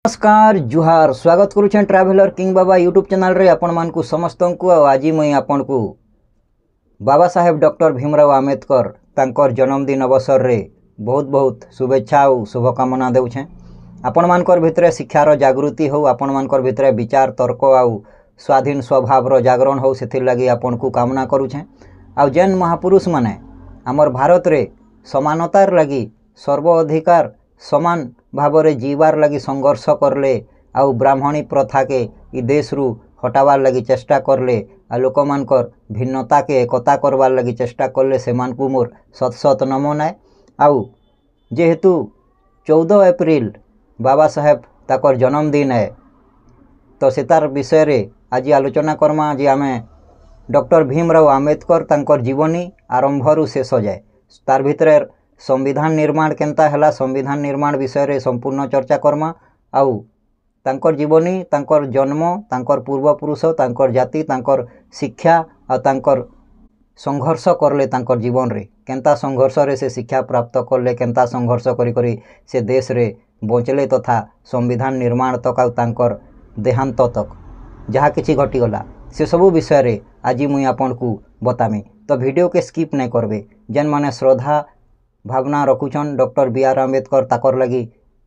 नमस्कार जुहार स्वागत करुछें traveller king बाबा YouTube channel रे आपण मानकु समस्त को आज मुई आपण को बाबा साहेब डॉक्टर भीमराव आंबेडकर तांकर जन्मदिन अवसर रे बहुत बहुत शुभेच्छा और शुभकामना देउछें। आपण मानकर भितरे शिक्षार जागृति हो, आपण मानकर भितरे विचार तर्क आउ स्वाधीन स्वभाव जागरण हो, से लगी आपण को कामना करुछें। आ जेन महापुरुष माने आमर भारत रे समानतार लगी सर्व अधिकार समान भावरे जीवार लगी संघर्ष करले आउ ब्राह्मणी प्रथा के इ देश रु हटावार लगी चेष्टा करले आ लोक मानकर भिन्नता के एकता करवार लगी चेष्टा करले से मानकु मोर सत सत नमन है। आउ जेहेतु 14 एप्रिल बाबा साहेब ताकर जन्मदिन है तो सेतार विषय रे आज आलोचना करमा जे आमे डॉक्टर भीमराव आंबेडकर तांकर जीवनी आरंभ रु शेष जाए तार भितरे संविधान निर्माण केनता हला संविधान निर्माण विषय रे संपूर्ण चर्चा करमा। आउ तांकर जीवनी तांकर जन्म तांकर पूर्वपुरुष तांकर जाति तांकर शिक्षा आ तांकर संघर्ष करले तांकर जीवन रे केनता संघर्ष रे से शिक्षा प्राप्त करले केनता संघर्ष करी करी से देश रे बचले तथा संविधान निर्माण तक आउ तांकर देहांत तक जहाँ किछि घटी गला से सबु विषय रे आज मुई आपन को बतामी। तो वीडियो के स्किप नहीं करबे। जेन माने श्रद्धा भावना रखुछन डॉक्टर बी आर आंबेडकर ताकर लगी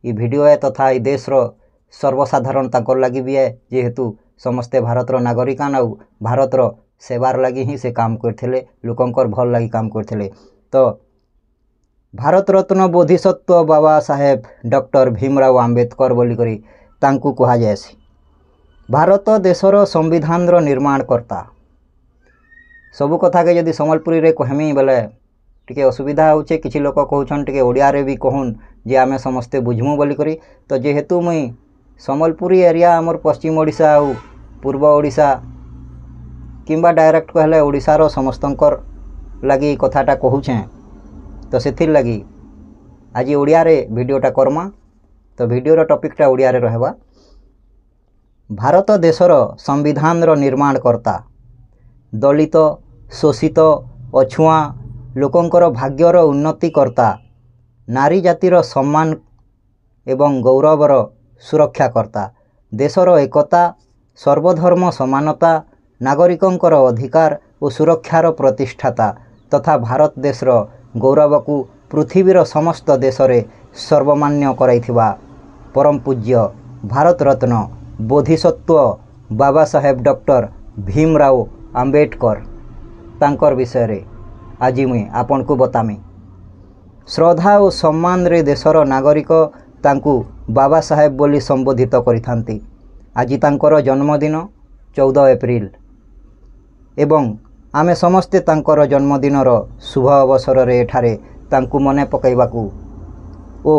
ये वीडियो है तथा ये देश रो सर्वसाधारण ताकर लगी भी है जेहेतु समस्ते भारत रो नागरिकान आउ भारत रो सेवार लगी ही से काम करथिले लोकंकर भल लगी काम करथिले। तो भारत रत्न बोधिसत्व बाबा साहेब डॉक्टर भीमराव आंबेडकर बोली करी तांकु कहा जायसी। भारत देशर संविधान रो निर्माण करता सबु कथा के यदि सम्बलपुरी रे कहमी बेले टिके असुविधा होचे किछि लोक कहउछन टिके ओडिया रे भी कहून जे आमे समस्ते बुझमु बोली करी। तो जेहेतु मुई सम्बलपुरी एरिया आमर पश्चिम ओडिशा और पूर्व ओडिशा किंबा डायरेक्ट कहले ओडिशा रो समस्तंकर लगी कथाटा कहउछे तो सेथिर लगी आज ओडिया रे वीडियोटा करमा। तो वीडियो रो टॉपिकटा ओडिया रे रहबा। भारत देशर संविधान रो निर्माण करता दलित शोषित अछुआ लोकंकर भाग्यर उन्नति करता नारी जातिर सम्मान एवं गौरवर सुरक्षा करता देशर एकता सर्वधर्म समानता नागरिकंकर अधिकार और सुरक्षार प्रतिष्ठाता तथा भारत देशर गौरव को पृथ्वीर समस्त देश रे सर्वमान्य कराइथिबा परम पूज्य भारत रत्न बोधिसत्व बाबा साहेब डॉक्टर भीमराव आंबेडकर तांकर विषय रे आज मुई आपन को बतामी। श्रद्धा और सम्मान रे देशर नागरिक तांकु बाबा साहेब बोली संबोधित करिथांती। आज तांकर जन्मदिन 14 एप्रिल एवं आमे समस्ते तांकर जन्मदिनर शुभ अवसर रे एठारे तांकु मने पकाइबाकू ओ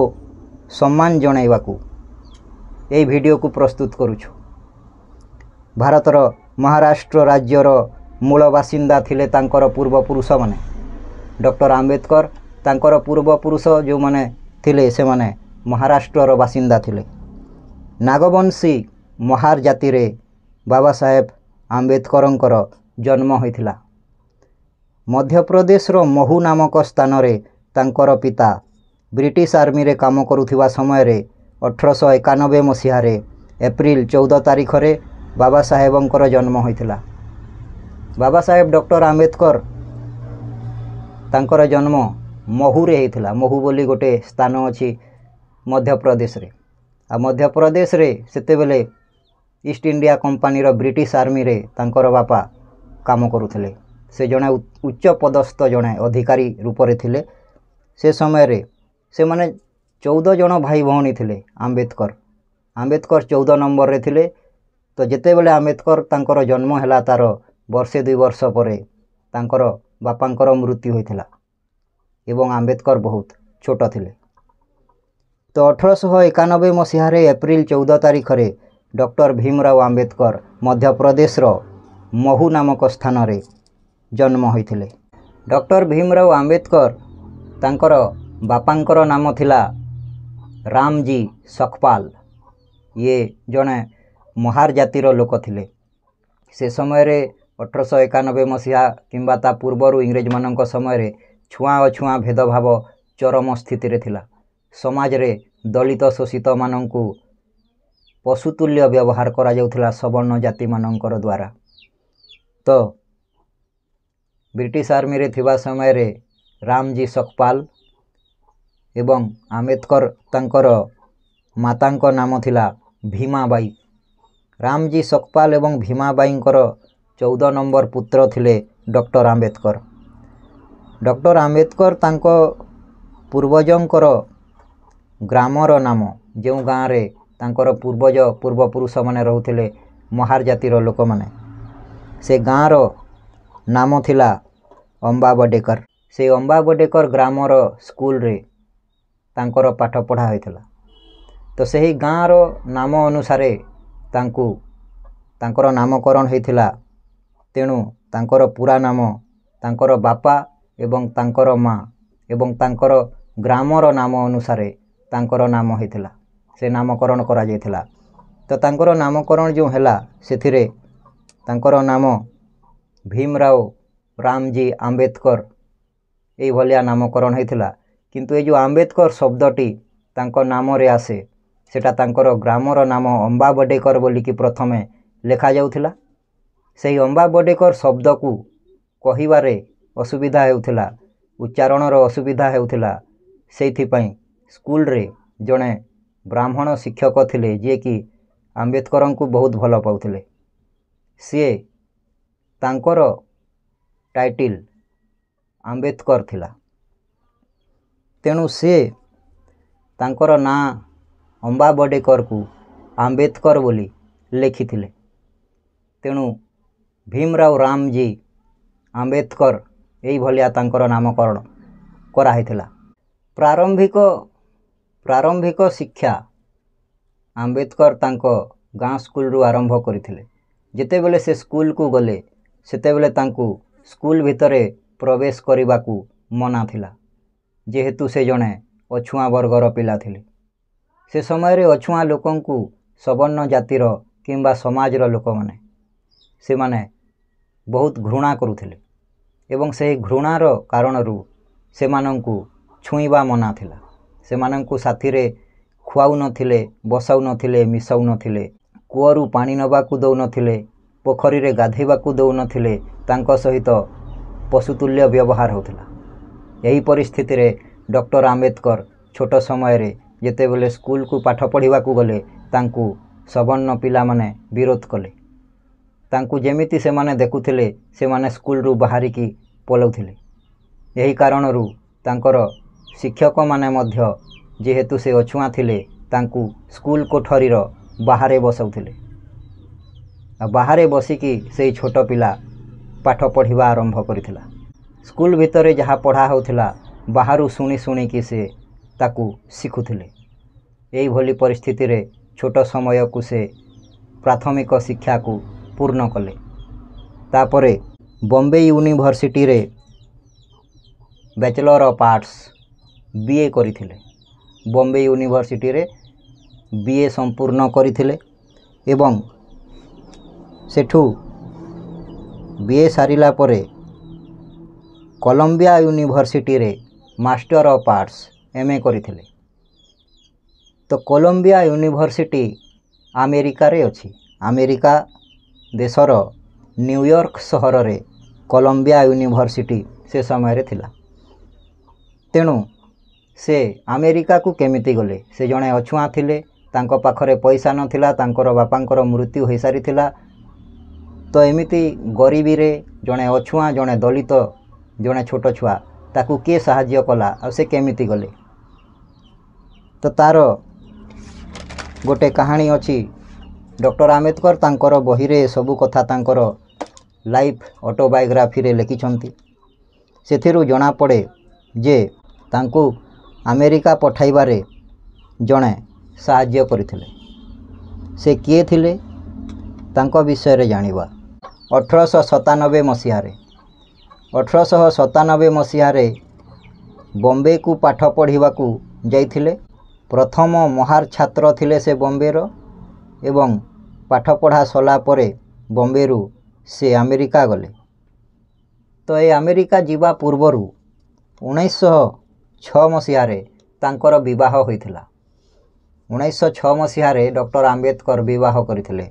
सम्मान जणाइबाकू ए वीडियो को प्रस्तुत करूछु। भारतर महाराष्ट्र राज्यर मूल बासिंदा थिले तांकर पूर्वपुरुष माने डॉक्टर आंबेडकर तांकर पूर्वपुरुष जो माने थिले से माने महाराष्ट्र बासिंदा थिले। नागवंशी महार जाति रे बाबा साहेब आंबेडकरंकर जन्म होइथिला। मध्य प्रदेश रो महू नामक स्थान रे तांकर पिता ब्रिटिश आर्मी रे काम करुथिबा समय रे 1891 मसीहा रे एप्रिल 14 तारिख रे बाबा साहेबंकर जन्म होइथिला। बाबा साहेब डॉक्टर आंबेडकर तांकर जन्म महू रे होइथिला। महू बोली गोटे स्थान अछि मध्य प्रदेश रे। आ मध्य प्रदेश रे सेते बेले ईस्ट इंडिया कंपनी रो ब्रिटिश आर्मी रे तांकर बापा काम करुथिले। से जणे उच्च पदस्थ जणे अधिकारी रूप रे थिले। से समय रे से माने 14 जन भाई भौणी थिले। आंबेडकर 14 नंबर रे थिले। तो जेते बेले आंबेडकर तांकर जन्म हैला तार वर्षे 2 वर्ष परे तांकर बापांकर मृत्यु होइथिला एवं आंबेडकर बहुत छोट थिले। तो 1891 मसीहा रे एप्रिल 14 तारिख रे डॉक्टर भीमराव आंबेडकर मध्य प्रदेश रो महू नामक स्थान रे जन्म होइथिले। डॉक्टर भीमराव आंबेडकर तांकर बापांकर नाम थिला रामजी सकपाल। ये जने महार जातिर लोक थिले। से समय रे 1891 मसीहा किंबा ता पूर्वरु इंग्रेज मानक समय रे छुआ अछुआ भेदभाव चरम स्थिति रे थिला। समाज रे दलित शोषित मानंकु ପଶୁତୁଲ୍ୟ ବ୍ୟବହାର କରାଯାଉଥିଲା ସବର୍ଣ୍ଣ ଜାତିମାନଙ୍କର ଦ୍ୱାରା। ତ ବ୍ରିଟିଶ ଆର୍ମିରେ ଥିବା ସମୟରେ ରାମଜୀ ସକପାଲ ଏବଂ ଆମ୍ବେଦକର ତାଙ୍କର ମାତାଙ୍କ ନାମ ଥିଲା ଭୀମାବାଇ। ରାମଜୀ ସକପାଲ ଏବଂ ଭୀମାବାଇଙ୍କର 14 ନମ୍ବର ପୁତ୍ର ଥିଲେ ଡକ୍ଟର ଆମ୍ବେଦକର। ଡକ୍ଟର ଆମ୍ବେଦକର ତାଙ୍କ ପୂର୍ବଜଙ୍କର ଗ୍ରାମର ନାମ, ଯେଉଁ ଗାଁରେ ତାଙ୍କର ପୂର୍ବପୁରୁଷମାନେ ରହୁଥିଲେ ମହାର ଜାତିର ଲୋକମାନେ, ସେ ଗାଁର ନାମ ଥିଲା ଅମ୍ବାବଡେକର। ସେ ଅମ୍ବାବଡେକର ଗ୍ରାମର ସ୍କୁଲରେ ତାଙ୍କର ପାଠ ପଢ଼ା ହୋଇଥିଲା। ତ ସେହି ଗାଁର ନାମ ଅନୁସାରେ ତାଙ୍କର ନାମକରଣ ହୋଇଥିଲା। ତେଣୁ ତାଙ୍କର ପୁରା ନାମ, ତାଙ୍କର ବାପା ଏବଂ ତାଙ୍କର ମା ଏବଂ ତାଙ୍କର ଗ୍ରାମର ନାମ ଅନୁସାରେ ତାଙ୍କର ନାମ ହୋଇଥିଲା, ସେ ନାମକରଣ କରାଯାଇଥିଲା। ତ ତାଙ୍କର ନାମକରଣ ଯେଉଁ ହେଲା, ସେଥିରେ ତାଙ୍କର ନାମ ଭୀମରାଓ ରାମଜୀ ଆମ୍ବେଦକର ଏଇଭଳିଆ ନାମକରଣ ହୋଇଥିଲା। କିନ୍ତୁ ଏ ଯେଉଁ ଆମ୍ବେଦକର ଶବ୍ଦଟି ତାଙ୍କ ନାମରେ ଆସେ, ସେଟା ତାଙ୍କର ଗ୍ରାମର ନାମ ଅମ୍ବାବଡେକର ବୋଲିକି ପ୍ରଥମେ ଲେଖାଯାଉଥିଲା। ସେହି ଅମ୍ବାବଡେକର ଶବ୍ଦକୁ କହିବାରେ ଅସୁବିଧା ହେଉଥିଲା, ଉଚ୍ଚାରଣର ଅସୁବିଧା ହେଉଥିଲା। ସେଇଥିପାଇଁ ସ୍କୁଲରେ ଜଣେ ବ୍ରାହ୍ମଣ ଶିକ୍ଷକ ଥିଲେ, ଯିଏକି ଆମ୍ବେଦକରଙ୍କୁ ବହୁତ ଭଲ ପାଉଥିଲେ। ସିଏ ତାଙ୍କର ଟାଇଟଲ ଆମ୍ବେଦକର ଥିଲା। ତେଣୁ ସିଏ ତାଙ୍କର ନାଁ ଅମ୍ବାବଡେକରକୁ ଆମ୍ବେଦକର ବୋଲି ଲେଖିଥିଲେ। ତେଣୁ ଭୀମରାଓ ରାମଜୀ ଆମ୍ବେଦକର ଏଇଭଳିଆ ତାଙ୍କର ନାମକରଣ କରାହୋଇଥିଲା। ପ୍ରାରମ୍ଭିକ ଶିକ୍ଷା ଆମ୍ବେଦକର ତାଙ୍କ ଗାଁ ସ୍କୁଲରୁ ଆରମ୍ଭ କରିଥିଲେ। ଯେତେବେଳେ ସେ ସ୍କୁଲକୁ ଗଲେ, ସେତେବେଳେ ତାଙ୍କୁ ସ୍କୁଲ ଭିତରେ ପ୍ରବେଶ କରିବାକୁ ମନା ଥିଲା, ଯେହେତୁ ସେ ଜଣେ ଅଛୁଆଁ ବର୍ଗର ପିଲା ଥିଲେ। ସେ ସମୟରେ ଅଛୁଆଁ ଲୋକଙ୍କୁ ସବର୍ଣ୍ଣ ଜାତିର କିମ୍ବା ସମାଜର ଲୋକମାନେ ସେମାନେ ବହୁତ ଘୃଣା କରୁଥିଲେ ଏବଂ ସେହି ଘୃଣାର କାରଣରୁ ସେମାନଙ୍କୁ ଛୁଇଁବା ମନା ଥିଲା। ସେମାନଙ୍କୁ ସାଥିରେ ଖୁଆଉନଥିଲେ, ବସାଉନଥିଲେ, ମିଶାଉନଥିଲେ, କୂଅରୁ ପାଣି ନେବାକୁ ଦେଉନଥିଲେ, ପୋଖରୀରେ ଗାଧୋଇବାକୁ ଦେଉନଥିଲେ, ତାଙ୍କ ସହିତ ପଶୁତୁଲ୍ୟ ବ୍ୟବହାର ହେଉଥିଲା। ଏହି ପରିସ୍ଥିତିରେ ଡକ୍ଟର ଆମ୍ବେଦକର ଛୋଟ ସମୟରେ ଯେତେବେଳେ ସ୍କୁଲକୁ ପାଠ ପଢ଼ିବାକୁ ଗଲେ, ତାଙ୍କୁ ସବର୍ଣ୍ଣ ପିଲାମାନେ ବିରୋଧ କଲେ। ତାଙ୍କୁ ଯେମିତି ସେମାନେ ଦେଖୁଥିଲେ, ସେମାନେ ସ୍କୁଲରୁ ବାହାରିକି ପଳାଉଥିଲେ। ଏହି କାରଣରୁ ତାଙ୍କର ଶିକ୍ଷକମାନେ ମଧ୍ୟ, ଯେହେତୁ ସେ ଅଛୁଆଁ ଥିଲେ, ତାଙ୍କୁ ସ୍କୁଲ କୋଠରୀର ବାହାରେ ବସାଉଥିଲେ। ବାହାରେ ବସିକି ସେଇ ଛୋଟ ପିଲା ପାଠ ପଢ଼ିବା ଆରମ୍ଭ କରିଥିଲା। ସ୍କୁଲ ଭିତରେ ଯାହା ପଢ଼ା ହେଉଥିଲା, ବାହାରୁ ଶୁଣି ଶୁଣିକି ସେ ତାକୁ ଶିଖୁଥିଲେ। ଏଇଭଳି ପରିସ୍ଥିତିରେ ଛୋଟ ସମୟକୁ ସେ ପ୍ରାଥମିକ ଶିକ୍ଷାକୁ ପୂର୍ଣ୍ଣ କଲେ। ତାପରେ ବମ୍ବେ ୟୁନିଭର୍ସିଟିରେ ବ୍ୟାଚଲର ଅଫ୍ ଆର୍ଟସ୍ BA କରିଥିଲେ। ବମ୍ବେ ୟୁନିଭର୍ସିଟିରେ BA ସମ୍ପୂର୍ଣ୍ଣ କରିଥିଲେ ଏବଂ ସେଠୁ BA ସାରିଲା ପରେ କଲମ୍ବିଆ ୟୁନିଭର୍ସିଟିରେ ମାଷ୍ଟର ଅଫ୍ ଆର୍ଟସ୍ MA କରିଥିଲେ। ତ କଲମ୍ବିଆ ୟୁନିଭର୍ସିଟି ଆମେରିକାରେ ଅଛି। ଆମେରିକା ଦେଶର ନ୍ୟୁୟର୍କ ସହରରେ କଲମ୍ବିଆ ୟୁନିଭର୍ସିଟି ସେ ସମୟରେ ଥିଲା। ତେଣୁ ସେ ଆମେରିକାକୁ କେମିତି ଗଲେ? ସେ ଜଣେ ଅଛୁଆଁ ଥିଲେ, ତାଙ୍କ ପାଖରେ ପଇସା ନଥିଲା, ତାଙ୍କର ବାପାଙ୍କର ମୃତ୍ୟୁ ହୋଇସାରିଥିଲା। ତ ଏମିତି ଗରିବୀରେ ଜଣେ ଅଛୁଆଁ, ଜଣେ ଦଳିତ, ଜଣେ ଛୋଟ ଛୁଆ, ତାକୁ କିଏ ସାହାଯ୍ୟ କଲା? ଆଉ ସେ କେମିତି ଗଲେ? ତ ତାର ଗୋଟେ କାହାଣୀ ଅଛି। ଡକ୍ଟର ଆମ୍ବେଦକର ତାଙ୍କର ବହିରେ ସବୁ କଥା ତାଙ୍କର ଲାଇଫ୍ ଅଟୋବାୟୋଗ୍ରାଫିରେ ଲେଖିଛନ୍ତି। ସେଥିରୁ ଜଣାପଡ଼େ ଯେ ତାଙ୍କୁ ଆମେରିକା ପଠାଇବାରେ ଜଣେ ସାହାଯ୍ୟ କରିଥିଲେ। ସେ କିଏ ଥିଲେ? ତାଙ୍କ ବିଷୟରେ ଜାଣିବା। 1897 ମସିହାରେ ବମ୍ବେକୁ ପାଠ ପଢ଼ିବାକୁ ଯାଇଥିଲେ। ପ୍ରଥମ ମହାର ଛାତ୍ର ଥିଲେ ସେ ବମ୍ବେର ଏବଂ ପାଠପଢ଼ା ସରିଲା ପରେ ବମ୍ବେରୁ ସେ ଆମେରିକା ଗଲେ। ତ ଏ ଆମେରିକା ଯିବା ପୂର୍ବରୁ 1906 ମସିହାରେ ତାଙ୍କର ବିବାହ ହୋଇଥିଲା। 1906 ମସିହାରେ ଡକ୍ଟର ଆମ୍ବେଦକର ବିବାହ କରିଥିଲେ।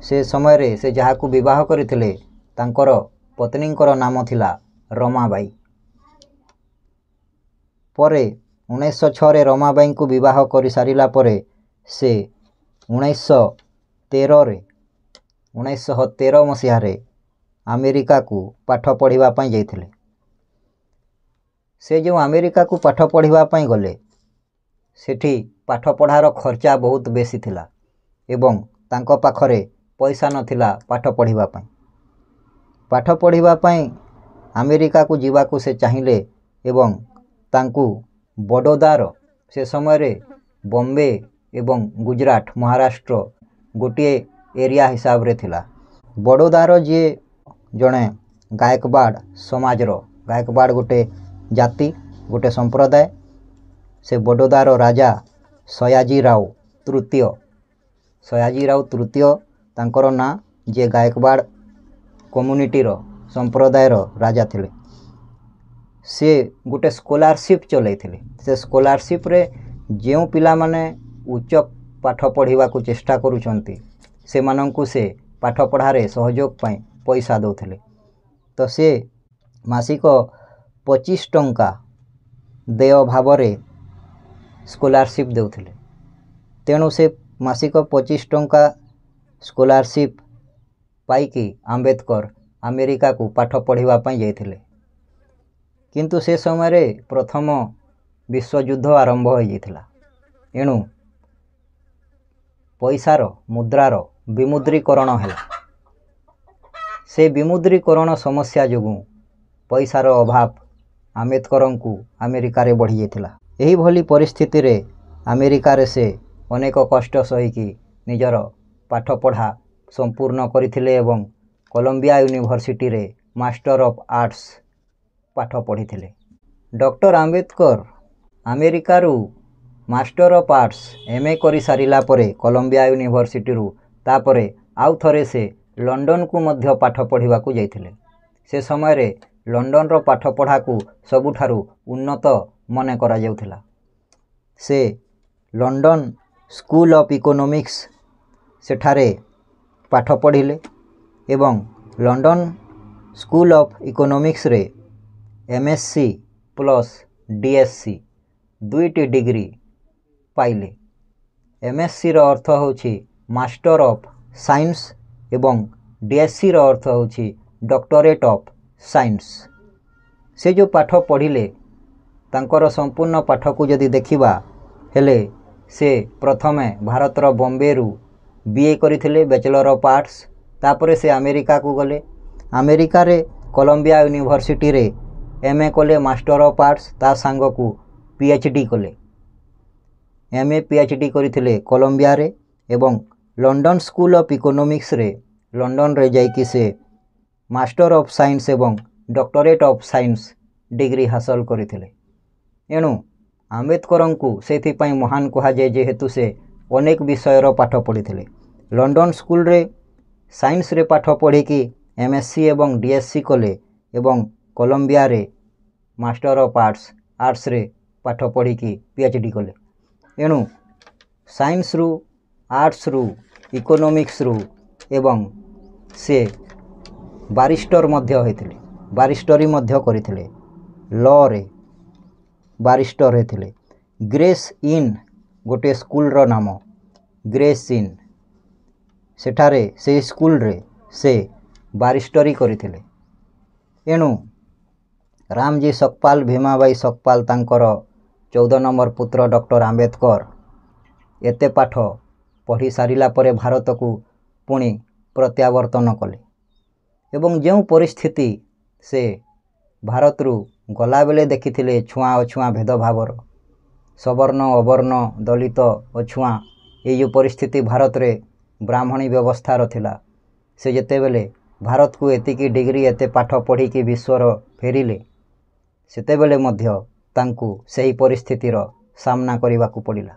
ସେ ସମୟରେ ସେ ଯାହାକୁ ବିବାହ କରିଥିଲେ ତାଙ୍କର ପତ୍ନୀଙ୍କର ନାମ ଥିଲା ରମାବାଈ। ପରେ 1906ରେ ରମାବାଈଙ୍କୁ ବିବାହ କରିସାରିଲା ପରେ ସେ 1913 ମସିହାରେ ଆମେରିକାକୁ ପାଠ ପଢ଼ିବା ପାଇଁ ଯାଇଥିଲେ। ସେ ଯେଉଁ ଆମେରିକାକୁ ପାଠ ପଢ଼ିବା ପାଇଁ ଗଲେ ସେଠି ପାଠପଢ଼ାର ଖର୍ଚ୍ଚା ବହୁତ ବେଶୀ ଥିଲା ଏବଂ ତାଙ୍କ ପାଖରେ ପଇସା ନଥିଲା ପାଠ ପଢ଼ିବା ପାଇଁ। ପାଠ ପଢ଼ିବା ପାଇଁ ଆମେରିକାକୁ ଯିବାକୁ ସେ ଚାହିଁଲେ ଏବଂ ତାଙ୍କୁ ବଡ଼ୋଦାର, ସେ ସମୟରେ ବମ୍ବେ ଏବଂ ଗୁଜରାଟ ମହାରାଷ୍ଟ୍ର ଗୋଟିଏ ଏରିଆ ହିସାବରେ ଥିଲା। ବଡ଼ୋଦାର ଯିଏ ଜଣେ ଗାୟକବାଡ଼ ସମାଜର, ଗାୟକବାଡ଼ ଗୋଟେ ଜାତି, ଗୋଟେ ସମ୍ପ୍ରଦାୟ, ସେ ବଡ଼ୋଦାର ରାଜା ସୟାଜିରାଓ ତୃତୀୟ ତାଙ୍କର ନାଁ, ଯିଏ ଗାୟକବାଡ଼ କମ୍ୟୁନିଟିର ସମ୍ପ୍ରଦାୟର ରାଜା ଥିଲେ। ସେ ଗୋଟେ ସ୍କଲାରସିପ୍ ଚଲାଇଥିଲେ। ସେ ସ୍କଲାରସିପ୍ରେ ଯେଉଁ ପିଲାମାନେ ଉଚ୍ଚ ପାଠ ପଢ଼ିବାକୁ ଚେଷ୍ଟା କରୁଛନ୍ତି ସେମାନଙ୍କୁ ସେ ପାଠପଢ଼ାରେ ସହଯୋଗ ପାଇଁ ପଇସା ଦେଉଥିଲେ। ତ ସେ ମାସିକ 25 ଟଙ୍କା ଦେୟ ଭାବରେ ସ୍କଲାରସିପ୍ ଦେଉଥିଲେ। ତେଣୁ ସେ ମାସିକ 25 ଟଙ୍କା ସ୍କଲାରସିପ୍ ପାଇକି ଆମ୍ବେଦକର ଆମେରିକାକୁ ପାଠ ପଢ଼ିବା ପାଇଁ ଯାଇଥିଲେ। କିନ୍ତୁ ସେ ସମୟରେ ପ୍ରଥମ ବିଶ୍ୱଯୁଦ୍ଧ ଆରମ୍ଭ ହୋଇଯାଇଥିଲା। ଏଣୁ ପଇସାର, ମୁଦ୍ରାର ବିମୁଦ୍ରୀକରଣ ହେଲା। ସେ ବିମୁଦ୍ରୀକରଣ ସମସ୍ୟା ଯୋଗୁଁ ପଇସାର ଅଭାବ ଆମ୍ବେଦକରଙ୍କୁ ଆମେରିକାରେ ବଢ଼ିଯାଇଥିଲା। ଏହିଭଳି ପରିସ୍ଥିତିରେ ଆମେରିକାରେ ସେ ଅନେକ କଷ୍ଟ ସହିକି ନିଜର ପାଠପଢ଼ା ସମ୍ପୂର୍ଣ୍ଣ କରିଥିଲେ ଏବଂ କଲମ୍ବିଆ ୟୁନିଭର୍ସିଟିରେ ମାଷ୍ଟର ଅଫ୍ ଆର୍ଟସ୍ ପାଠ ପଢ଼ିଥିଲେ। ଡକ୍ଟର ଆମ୍ବେଦକର ଆମେରିକାରୁ ମାଷ୍ଟର ଅଫ୍ ଆର୍ଟସ୍ MA କରିସାରିଲା ପରେ କଲମ୍ବିଆ ୟୁନିଭର୍ସିଟିରୁ ତାପରେ ଆଉ ଥରେ ସେ ଲଣ୍ଡନକୁ ମଧ୍ୟ ପାଠ ପଢ଼ିବାକୁ ଯାଇଥିଲେ। ସେ ସମୟରେ ଲଣ୍ଡନର ପାଠପଢ଼ାକୁ ସବୁଠାରୁ ଉନ୍ନତ ମନେ କରାଯାଉଥିଲା। ସେ ଲଣ୍ଡନ ସ୍କୁଲ ଅଫ୍ ଇକୋନୋମିକ୍ସ ସେଠାରେ ପାଠ ପଢ଼ିଲେ ଏବଂ ଲଣ୍ଡନ ସ୍କୁଲ ଅଫ୍ ଇକୋନୋମିକ୍ସରେ MSc ପ୍ଲସ୍ DSc ଦୁଇଟି ଡିଗ୍ରୀ ପାଇଲେ। MScର ଅର୍ଥ ହେଉଛି ମାଷ୍ଟର ଅଫ୍ ସାଇନ୍ସ ଏବଂ DScର ଅର୍ଥ ହେଉଛି ଡକ୍ଟରେଟ୍ ଅଫ୍ ସାଇନ୍ସ। ସେ ଯେଉଁ ପାଠ ପଢ଼ିଲେ ତାଙ୍କର ସମ୍ପୂର୍ଣ୍ଣ ପାଠକୁ ଯଦି ଦେଖିବା ହେଲେ ସେ ପ୍ରଥମେ ଭାରତର ବମ୍ବେରୁ BA କରିଥିଲେ, ବ୍ୟାଚଲର ଅଫ୍ ଆର୍ଟସ୍। ତାପରେ ସେ ଆମେରିକାକୁ ଗଲେ। ଆମେରିକାରେ କଲମ୍ବିଆ ୟୁନିଭର୍ସିଟିରେ MA କଲେ ମାଷ୍ଟର ଅଫ୍ ଆର୍ଟସ୍, ତା ସାଙ୍ଗକୁ PhD କଲେ। MA PhD କରିଥିଲେ କଲମ୍ବିଆରେ ଏବଂ ଲଣ୍ଡନ ସ୍କୁଲ ଅଫ୍ ଇକୋନୋମିକ୍ସରେ ଲଣ୍ଡନରେ ଯାଇକି ସେ ମାଷ୍ଟର ଅଫ୍ ସାଇନ୍ସ ଏବଂ ଡକ୍ଟରେଟ୍ ଅଫ୍ ସାଇନ୍ସ ଡିଗ୍ରୀ ହାସଲ କରିଥିଲେ। ଏଣୁ ଆମ୍ବେଦକରଙ୍କୁ ସେଥିପାଇଁ ମହାନ କୁହାଯାଏ, ଯେହେତୁ ସେ ଅନେକ ବିଷୟର ପାଠ ପଢ଼ିଥିଲେ। ଲଣ୍ଡନ ସ୍କୁଲରେ ସାଇନ୍ସରେ ପାଠ ପଢ଼ିକି MSc ଏବଂ DSc କଲେ ଏବଂ କଲମ୍ବିଆରେ ମାଷ୍ଟର ଅଫ୍ ଆର୍ଟସରେ ପାଠ ପଢ଼ିକି PhD କଲେ। ଏଣୁ ସାଇନ୍ସରୁ, ଆର୍ଟସରୁ, ଇକୋନୋମିକ୍ସରୁ ଏବଂ ସେ ବାରିଷ୍ଟର ମଧ୍ୟ ହୋଇଥିଲେ, ବାରିଷ୍ଟରୀ ମଧ୍ୟ କରିଥିଲେ। ଲରେ ବାରିଷ୍ଟର ହୋଇଥିଲେ। ଗ୍ରେସ୍ ଇନ୍ ଗୋଟିଏ ସ୍କୁଲର ନାମ, ଗ୍ରେସ୍ ଇନ୍, ସେଠାରେ ସେହି ସ୍କୁଲରେ ସେ ବାରିଷ୍ଟରୀ କରିଥିଲେ। ଏଣୁ ରାମଜୀ ସକପାଲ, ଭୀମାବାଈ ସକପାଲ ତାଙ୍କର 14 ନମ୍ବର ପୁତ୍ର ଡକ୍ଟର ଆମ୍ବେଦକର ଏତେ ପାଠ ପଢ଼ି ସାରିଲା ପରେ ଭାରତକୁ ପୁଣି ପ୍ରତ୍ୟାବର୍ତ୍ତନ କଲେ ଏବଂ ଯେଉଁ ପରିସ୍ଥିତି ସେ ଭାରତରୁ ଗଲାବେଳେ ଦେଖିଥିଲେ, ଛୁଆଁ ଅଛୁଆଁ ଭେଦଭାବର, ସବର୍ଣ୍ଣ ଅବର୍ଣ୍ଣ, ଦଳିତ ଅଛୁଆଁ, ଏଇ ଯେଉଁ ପରିସ୍ଥିତି ଭାରତରେ ବ୍ରାହ୍ମଣୀ ବ୍ୟବସ୍ଥାର ଥିଲା, ସେ ଯେତେବେଳେ ଭାରତକୁ ଏତିକି ଡିଗ୍ରୀ, ଏତେ ପାଠ ପଢ଼ିକି ବିଶ୍ୱର ଫେରିଲେ, ସେତେବେଳେ ମଧ୍ୟ ତାଙ୍କୁ ସେହି ପରିସ୍ଥିତିର ସାମ୍ନା କରିବାକୁ ପଡ଼ିଲା।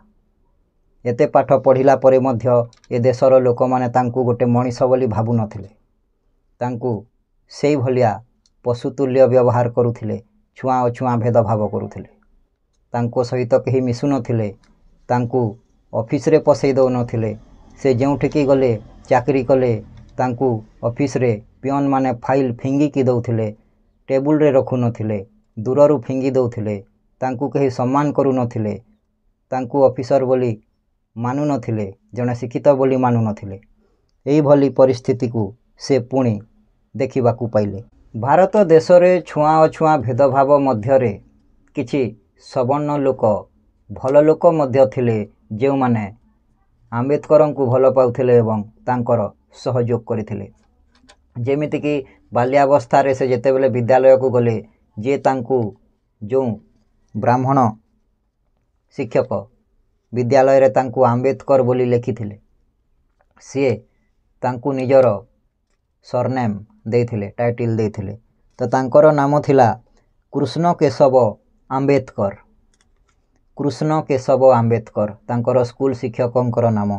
ଏତେ ପାଠ ପଢ଼ିଲା ପରେ ମଧ୍ୟ ଏ ଦେଶର ଲୋକମାନେ ତାଙ୍କୁ ଗୋଟେ ମଣିଷ ବୋଲି ଭାବୁନଥିଲେ। ତାଙ୍କୁ ସେଇଭଳିଆ ପଶୁତୁଲ୍ୟ ବ୍ୟବହାର କରୁଥିଲେ, ଛୁଆଁ ଅଛୁଆଁ ଭେଦଭାବ କରୁଥିଲେ। ତାଙ୍କ ସହିତ କେହି ମିଶୁନଥିଲେ तांकू ऑफिस रे पसई दौ नथिले। से जोठिकी गले चाकरी कले तांकू ऑफिस रे पियन माने फाइल फिंगिकी दौथिले, टेबुल रे रखु नथिले, दूररू फिंगी दौथिले, तांकू कहीं सम्मान करू नथिले, तांकू ऑफिसर बोली मानु नथिले, जने शिक्षित बोली मानु नथिले। एही भली परिस्थिति को से पुणी देखिबाकू पाइले। भारत देश रे छुआ अछुआ भेदभाव मध्यरे किछि सवर्ण लोक भल लोक मध्य थिले, जो माने आंबेडकर को भल पाउथिले एवं तांकर सहयोग करथिले। जेमिति कि बाल्यावस्था से जेतेबेले विद्यालय को गले, जे तांकू जो ब्राह्मण शिक्षक विद्यालय रे तांकू आंबेडकर बोली लिखिथिले, सी तांकू निजर सरनेम देथिले, टाइटल देथिले। तो तांकर नाम थिला कृष्ण केशव आंबेडकर। कृष्ण केशव आंबेडकर तांकर स्कूल शिक्षकंकर नाम।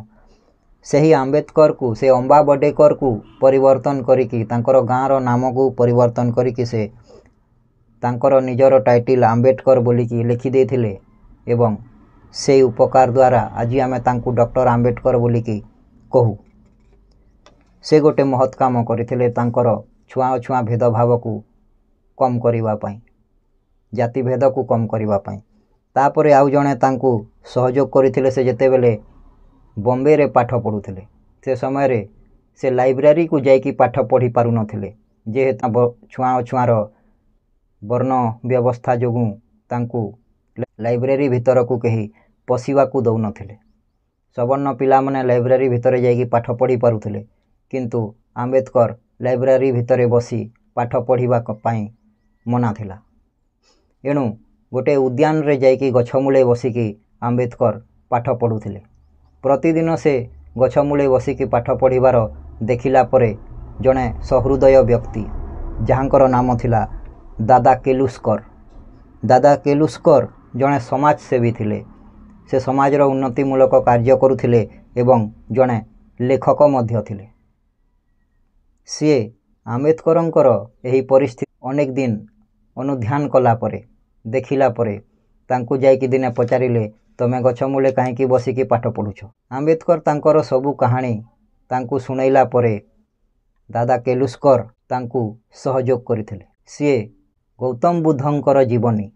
सही आंबेडकर को से अंबा बडेकर को परिवर्तन करिकी तांकर गाँव रो नाम को परिवर्तन करिकी से तांकर निजर टाइटल आंबेडकर बोलिकी लिखि देथिले एवं से उपकार द्वारा आज आमे तांकू डॉक्टर आंबेडकर बोलिकी कहू। से गोटे महत् काम करथिले तांकर छुआ अछुआ भेदभाव को कम करिवा पई, जाति भेद को कम करिवा पई। तापरे आउ जणे तांकू सहयोग करथिले। से जेतेबेले बॉम्बे रे पाठ पढुथिले, से समय रे से लाइब्रेरी को जाइकी पाठ पढ़ी पारु नथिले, जेहेतु छुआ अछुआर वर्ण व्यवस्था जोगु तांकू लाइब्रेरी भितर को कहीं पशिवा को दौ नथिले। सवर्ण पिला माने लाइब्रेरी भितर जाइकी पाठ पढ़ी पारुथिले, किंतु आंबेडकर लाइब्रेरी भितर बसी पाठ पढ़िबा पई मना थिला। एणु गोटे उद्यान रे जाइकी गछमूले बसिकी आंबेडकर पाठ पढ़ुथिले। प्रतिदिन से गछमूले बसिकी पाठ पढ़िबार देखिला परे जणे सहृदय व्यक्ति जहाँकर नाम थिला दादा केलुस्कर। दादा केलुस्कर जणे समाजसेवी थिले। से समाजर उन्नतिमूलक कार्य करुथिले एवं जणे लेखक मध्य थिले। सी आंबेडकरंकर एही परिस्थिति अनेक दिन अनुध्यान कला परे देखिला परे तांकू जाइकी दिने पचारिले, तमे गछमूले काहेकी बसिकी पाठ पढ़ुछ। आंबेडकर तांकर सबू कहानी तांकू सुनैला परे दादा केलुस्कर तांकू सहयोग करथिले। सी गौतम बुद्धंकर जीवनी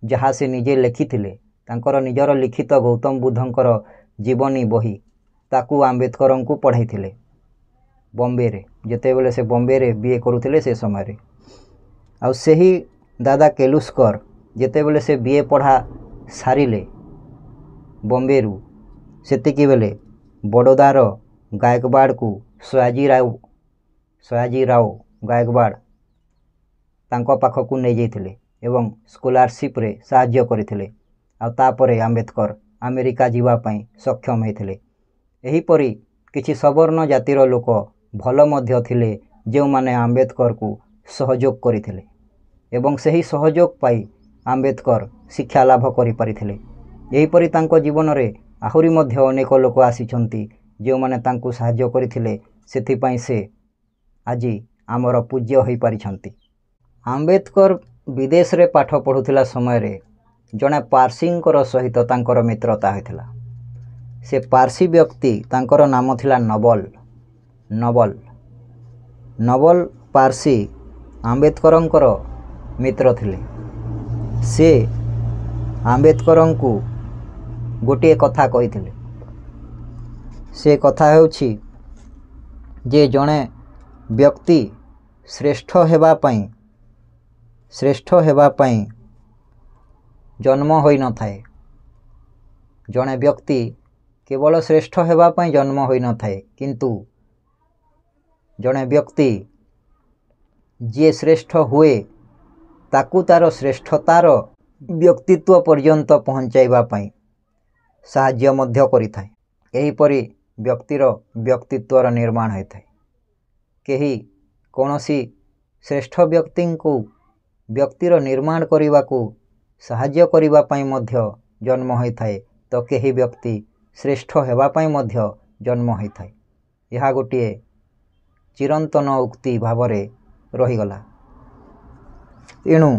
जहाँ से निजे लिखिथिले, तांकर निजर लिखित गौतम बुद्धंकर जीवनी बही ताकू आंबेडकर को पढ़ाइथिले बॉम्बे रे, जेतेबेले से बॉम्बे रे बीए करुथिले से समय रे। आउ सेही दादा केलुस्कर जेतेबेले से बीए पढ़ा सारिले बॉम्बे रु, सेतिकी बेले बड़ोदार गायकवाड़ को सयाजी राव गायकवाड़ तांको पाखकू नहीं जाइथिले एवं स्कॉलरशिप रे साहाय्य करथिले। आ तापरे आंबेडकर अमेरिका जीवा पई सक्षम हेथिले। एही परी किछि सवर्ण जातिर लोक भल मध्य थिले, जो माने आंबेडकर को सहयोग करथिले एवं सही सहयोग पाई आंबेडकर शिक्षा लाभ करि परिथिले। एही परी तांको जीवन रे आहुरी मध्य अनेक लोक आसीचंती, जो माने तांको साहाय्य करथिले। सेथिपई से आजी आमर पूज्य होई परिछंती। आंबेडकर विदेश रे पाठ पढ़ुथिला समय रे जणे पारसींकर सहित तांकर मित्रता होइथिला। से पारसी व्यक्ति तांकर नाम थिला नवल। नवल पारसी आंबेडकरंकर मित्र थिले। से आंबेडकरंकु गोटे कथा कहिथिले। से कथा हेउछि जे जणे व्यक्ति श्रेष्ठ हेबा पई जन्म होई न थाए। जणे व्यक्ति केवल श्रेष्ठ हेबा पई जन्म होई न थाए, किंतु जणे व्यक्ति जे श्रेष्ठ हुए ताकू तार श्रेष्ठतार व्यक्तित्व पर्यंत पहुँचाइबा पई साहाय्य मध्य करिथाए। एहीपरि व्यक्तिर व्यक्तित्वर निर्माण होइथाए। केही कोनोसी श्रेष्ठ व्यक्ति को व्यक्तिर निर्माण करिबाकू साहाय्य करिबा पई मध्य जन्म होइथाए, तो केही व्यक्ति श्रेष्ठ हेबा पई मध्य जन्म होइथाए। यह गोटे चिरंतन उक्ति भावरे रहीगला। एणु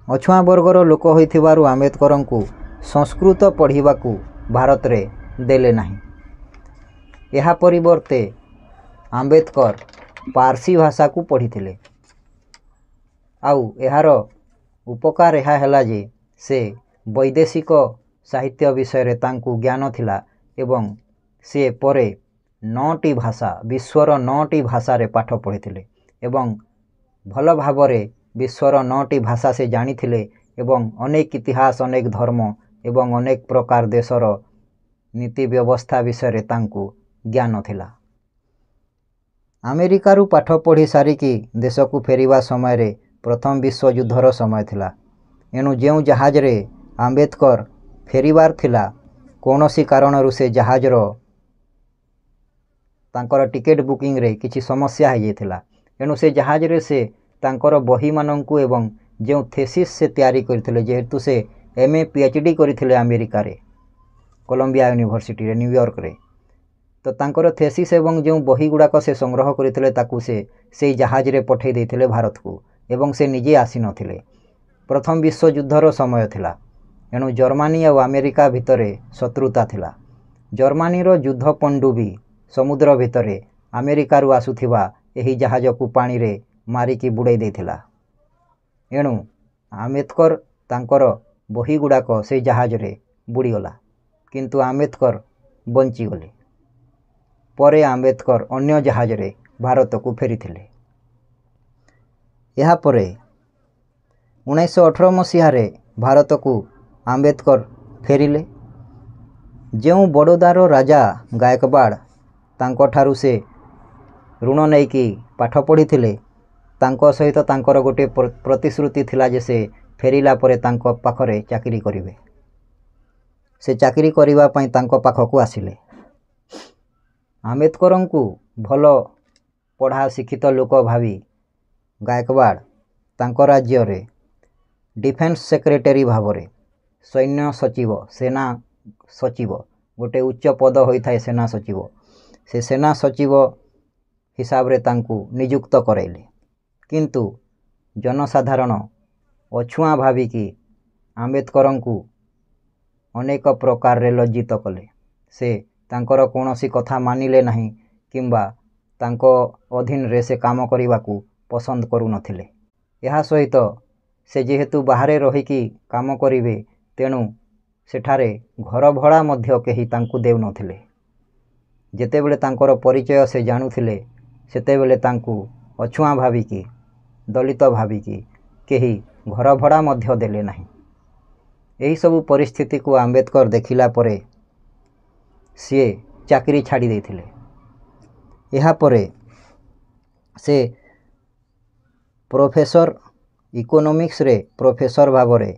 अछुआ वर्गर लोक होइथिबारु आंबेडकरंकु संस्कृत पढ़िबाकू भारत रे देले नाही। यह परिवर्ते आंबेडकर पारसी भाषा को पढ़ी आउ यार उपकार यह है जे से वैदेशिक साहित्य विषय रे तांकु ज्ञान थिला एवं से परे 9टी भाषा विश्वर 9टी भाषा रे पाठ पढ़ी एवं भल भावरे विश्वर 9टी भाषा से जानी थिले एवं अनेक इतिहास अनेक धर्म एवं अनेक प्रकार देशर नीति व्यवस्था विषय रे तांकु ज्ञान थिला। अमेरिकारु पाठ पढ़ी सारिकी देश को फेरिबा समय रे प्रथम विश्व युद्धर समय थिला। एणु जेउ जहाज रे आंबेडकर फेरिबार थिला कौनसी कारणरू से जहाजर तांकर टिकेट बुकिंग रे किछि समस्या हो जाइथिला। एणु से जहाज रे से तांकर बही मानंकु एवं जो थेसिस से तैयारी करथिले जेहेतु से एमए पीएचडी करथिले अमेरिका रे कोलंबिया यूनिवर्सिटी रे न्यूयॉर्क रे, तो तांकर थेसिस एवं जो बही गुड़ाक से संग्रह करथिले ताकू से जहाज रे पठै देथिले भारत को एवं से निजे आसी नथिले। प्रथम विश्व युद्धर समय थिला। एणु जर्मनी और अमेरिका भितरे शत्रुता थिला। जर्मनीर युद्ध पण्डुबी समुद्र भितरे अमेरिकारु आसुथिबा एही जहाज को पानी रे मारिकी बुड़ाई देथिला। एणु आंबेडकर तांकर बही गुड़ाक से जहाज रे बुड़ीगला किंतु आंबेडकर बंचीगले। परे आंबेडकर अन्य जहाज रे भारत को फेरीथिले। यहा परे 1918 मसीह रे भारत को आंबेडकर फेरिले। जो बड़ोदार राजा गायकवाड़ तांको ठारू से ऋण नैकी पाठ पढ़ी तांको सहित तांकर गोटे प्रतिश्रुति थिला जे से फेरिला परे तांको पाखरे चाकरी करिवे। से चाकरी करिवा पई तांको पाखकू आसिले। आंबेडकर को भल पढ़ा शिक्षित लोक भावी गायकवाड़ तांको राज्य रे डिफेन्स सेक्रेटरी भावरे सैन्य सचिव सेना सचिव गोटे उच्च पद होता है सेना सचिव, से सेना सचिव हिसाब रे तांकु नियुक्त कराइले। किंतु जनसाधारण अछुआ भाविकी आंबेडकर को अनेक प्रकार रे लज्जित कले। से तांकर कौनसी कथा मानिले नहीं किंबा तांको अधीन रे से काम करने को पसंद करू नथिले। यहा सहित से जेहेतु बाहरे रहिकी काम करिवे तेणु सेठारे घर भड़ा मध्य केही तांकु देउ नथिले। जेतेबेले तांकर परिचय से जानुथिले सेतेबेले तांकु अछुआ भाविकी दलित भाविकी केही घर भड़ा मध्य देले नहीं। एही सबु परिस्थिति को आंबेडकर देखिला परे सी चाकरी छाड़ी देथिले। यहा परे से प्रोफेसर इकोनॉमिक्स रे प्रोफेसर भावरे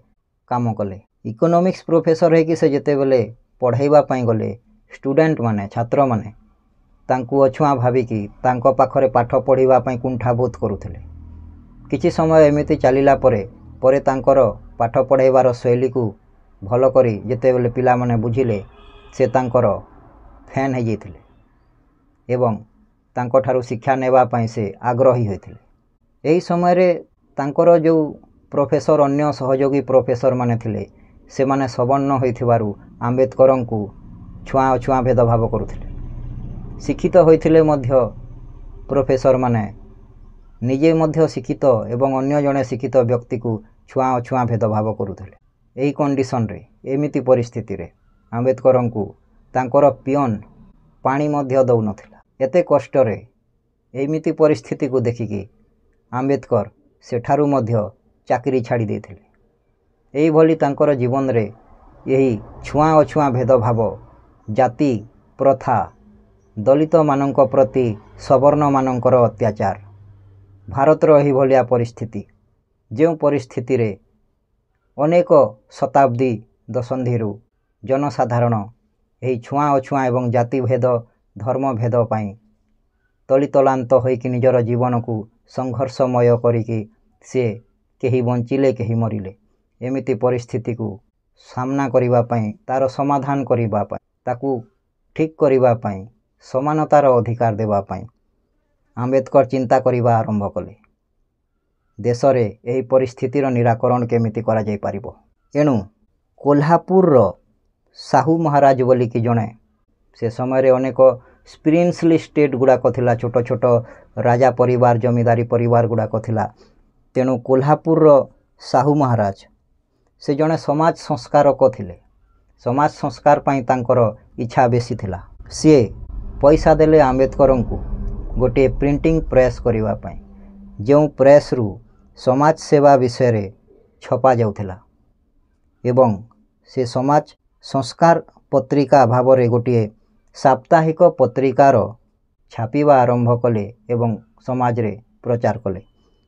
काम कले। इकोनॉमिक्स प्रोफेसर है कि से जेतेबेले पढ़ाइबा पई गले स्टूडेंट माने छात्र माने तांकु अछुआ भाविकी तांको पाखरे पाठ पढ़िबा पई कुंठाबोध करुथिले। किछि समय एमिति चलिला परे तांकर पाठ पढ़ाइबार शैली को भल करी जेतेबेले पिला माने बुझिले से तांकर फैन हो जाइथिले एवं तांको ठारू शिक्षा नेबा पई से आग्रही होइथिले। एही समय रे तांकर जो प्रोफेसर अन्य सहयोगी प्रोफेसर माने थिले से माने सवर्ण होइथिबारु आंबेडकर को छुआ अछुआ भेदभाव करुथिले। शिक्षित होइथिले मध्य प्रोफेसर माने निजे मध्य शिक्षित एवं अन्य जने शिक्षित व्यक्ति को छुआ अछुआ भेदभाव करुथिले। एही कंडीशन रे एमिति परिस्थिति रे आंबेडकर को तांकर पियन पानी मध्य दउ नथिला। एते कष्ट रे एमिति परिस्थिति को देखिकी आंबेडकर सेठारू मध्य चाकरी छाड़ी देथिले। एही भली तांकर जीवन रे यही छुआ अछुआ भेदभाव जाति प्रथा दलित मानक प्रति सवर्ण मानकर अत्याचार भारतर एही भलिया परिस्थिति जो परिस्थिति रे अनेक शताब्दी दशंधिरू जनसाधारण यही छुआ अछुआ एवं जातिभेद धर्मभेद पाई तलितलांत होइकि निजर जीवन को संघर्षमय करिकि से केही बंचिले केही मरिले। एमिति परिस्थिति को सामना करिबा पई तार समाधान करिबा पई ताकू ठीक करिबा पई समानतार अधिकार देबा पई आंबेडकर चिंता करिबा आरंभ कले। देश रे एही परिस्थितिर निराकरण केमिति करा जाय पारिबो। एणु कोल्हापुर साहू महाराज बोलिकी जड़े से समय अनेक स्प्रिंसली स्टेट गुड़ाक थिला, छोट छोट राजा परिवार जमीदारी परिवार गुड़ाक थिला। तेणु कोल्हापुर साहू महाराज से जड़े समाज संस्कारक थिले। समाज संस्कार पाई तांकर इच्छा बेसी थिला। सी पैसा देले आंबेडकर को गोटे प्रिंटिंग प्रेस करने पाई, जो प्रेस रु समाज सेवा विषय रे छपा जाउथिला एवं से समाज संस्कार पत्रिका भाव रे गोटे साप्ताहिक पत्रिकार छापिबा आरंभ कले एवं समाज रे प्रचार कले।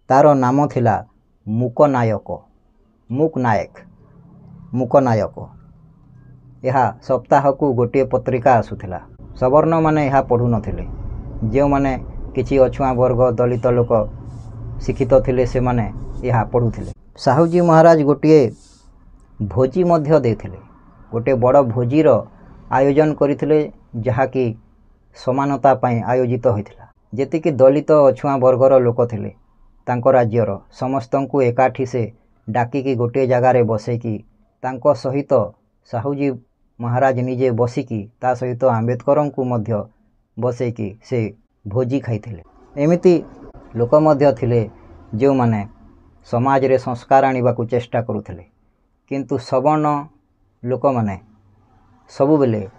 तार नाम थिला मूकनायक, मूकनायक। यह सप्ताह को गोटे पत्रिका आसुथिला। सवर्ण माने यह पढ़ु नथिले। जो माने किछि अछुआ वर्ग दलित लोक शिक्षित थिले से माने यह पढ़ुथिले। साहूजी महाराज गोटे भोजी मध्य देथिले। गोटे बड़ भोजीर आयोजन करथिले, जहाँकि समानता पाई आयोजित होइथिला। जेतिकी दलित अछुआ वर्गर लोक थिले तांको राज्यर समस्तंकु एकाठी से डाकिकी गोटे जगार बसैकी तांको सहित साहूजी महाराज निजे बसिकी ता सहित आंबेडकर को मध्य बसैकी से भोजी खाइथिले। एमिति लोक मध्य थिले जो माने समाज रे संस्कार आनिबाकू चेष्टा करुथिले, किंतु सवर्ण लोक माने सबु बेले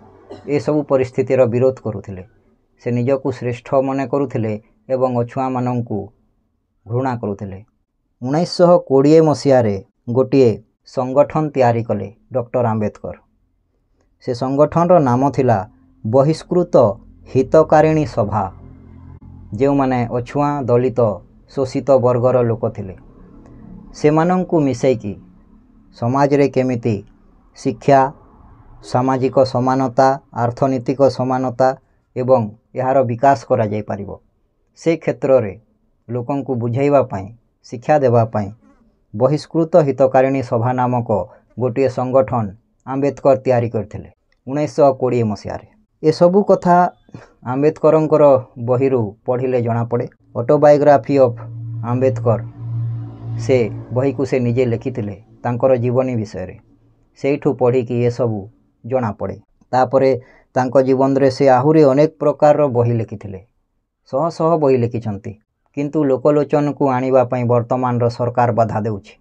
ए सबु परिस्थितिर विरोध करुथिले। से निजकू श्रेष्ठ मने करुथिले एवं अछुआ मानंकू घृणा करुथिले। 1920 मसीह रे गोटे संगठन तैयारी कले डॉक्टर आंबेडकर। से संगठन नाम थिला बहिष्कृत हितकारिणी सभा। जो माने अछुआ दलित शोषित वर्गर लोक थिले सेमानंकू मिसैकी समाज रे केमिति शिक्षा, सामाजिक समानता, अर्थनीतिक समानता एवं यार विकास करा जाय पारिबो से क्षेत्र रे लोकंकू बुझाइबा पाई, शिक्षा देबा पाई बहिष्कृत हितकारिणी सभा नामक गोटे संगठन आंबेडकर तैयारी करथिले 1920 मसीह रे। ए सबु कथा आंबेडकरंकर बहिरु पढ़िले जना पड़े। ऑटोबायोग्राफी ऑफ आंबेडकर से बही को से निजे लिखिथिले तांकर जीवनी विषय रे। सेठू पढ़ी कि ये सबु जना पड़े। तापरे तांको जीवन रे से आहुरी अनेक प्रकार रो बही लिखिथिले, शह शह बही लिखिछंती, किंतु लोकलोचन को आनिबा पई वर्तमान रो सरकार बाधा देउछि।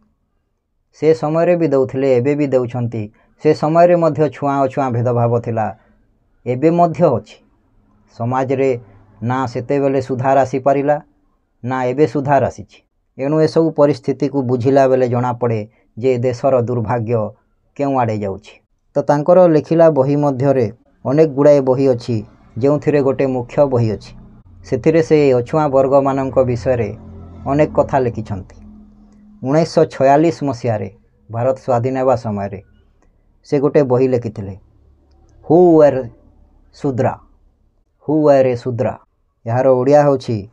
से समय रे भी दउथिले, एबे भी देउछंती। से समय रे मध्य छुआ अछुआ भेदभाव थिला, एबे मध्य अछि। समाज रे ना सेते बेले सुधार आसी पारिला ना एबे सुधार आसीछि। एणु ए सब परिस्थिति को बुझिला बेले जना पड़े जे देशर दुर्भाग्य केउ आड़े जाउछि। तो तांकर लिखिला बही मध्य रे अनेक गुड़ाए बही अछि, जोंथिरे गोटे मुख्य बही अछि। सेथिरे से अछुआ वर्ग मानक विषय रे अनेक कथा लिखिछंती। 1946 मसीह रे भारत स्वाधीन हेबा समय रे से गोटे बही लिखिथिले, हु वर शूद्रा। यार ओडिया होछि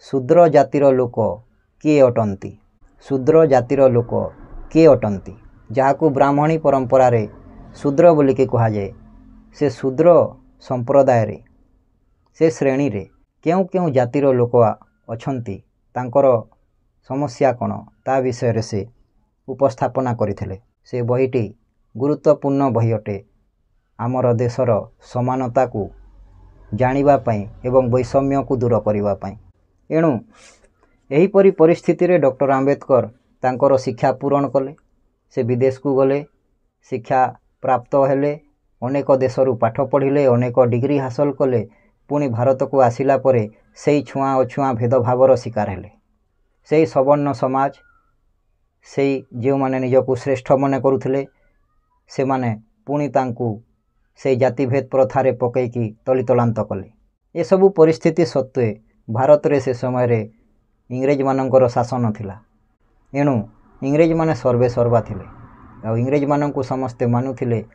शूद्र जातिर लोक किए अटंती। शूद्र जातिर लोक किए अटंती, जहाकू ब्राह्मणी परंपरा रे शूद्र बोलिके कहा जाए। से शूद्र संप्रदाय रे से श्रेणी रे क्यों क्यों जातिर लोक अछंती, तांकर समस्या कौन ता विषय रे से उपस्थापना करथिले। से बहीटी गुरुत्वपूर्ण बही अटे आमर देशर समानता को जानिबा पई एवं वैषम्य को दूर करिबा पई। एणु एहीपरि परिस्थिति रे डॉक्टर आंबेडकर तांकर शिक्षा पूरण कले। से विदेश को गले, शिक्षा प्राप्त हेले, अनेक देशरू पाठ पढ़िले, अनेक डिग्री हासिल कले। पुणी भारत को आसिला परे सेई छुआ अछुआ भेदभावर शिकार हेले। सेई सवर्ण समाज, सेई जो माने निजकू श्रेष्ठ मने करुथिले से माने पुणी तांकू से जातिभेद प्रथारे पकईकी तलितलांत कले। ए सबु परिस्थिति सत्वे भारत रे से समय रे इंग्रेज मानकर शासन थिला। एणु इंग्रेज माने सर्वे सर्वा थिले और इंग्रेज माननकू समस्ते मानुथिले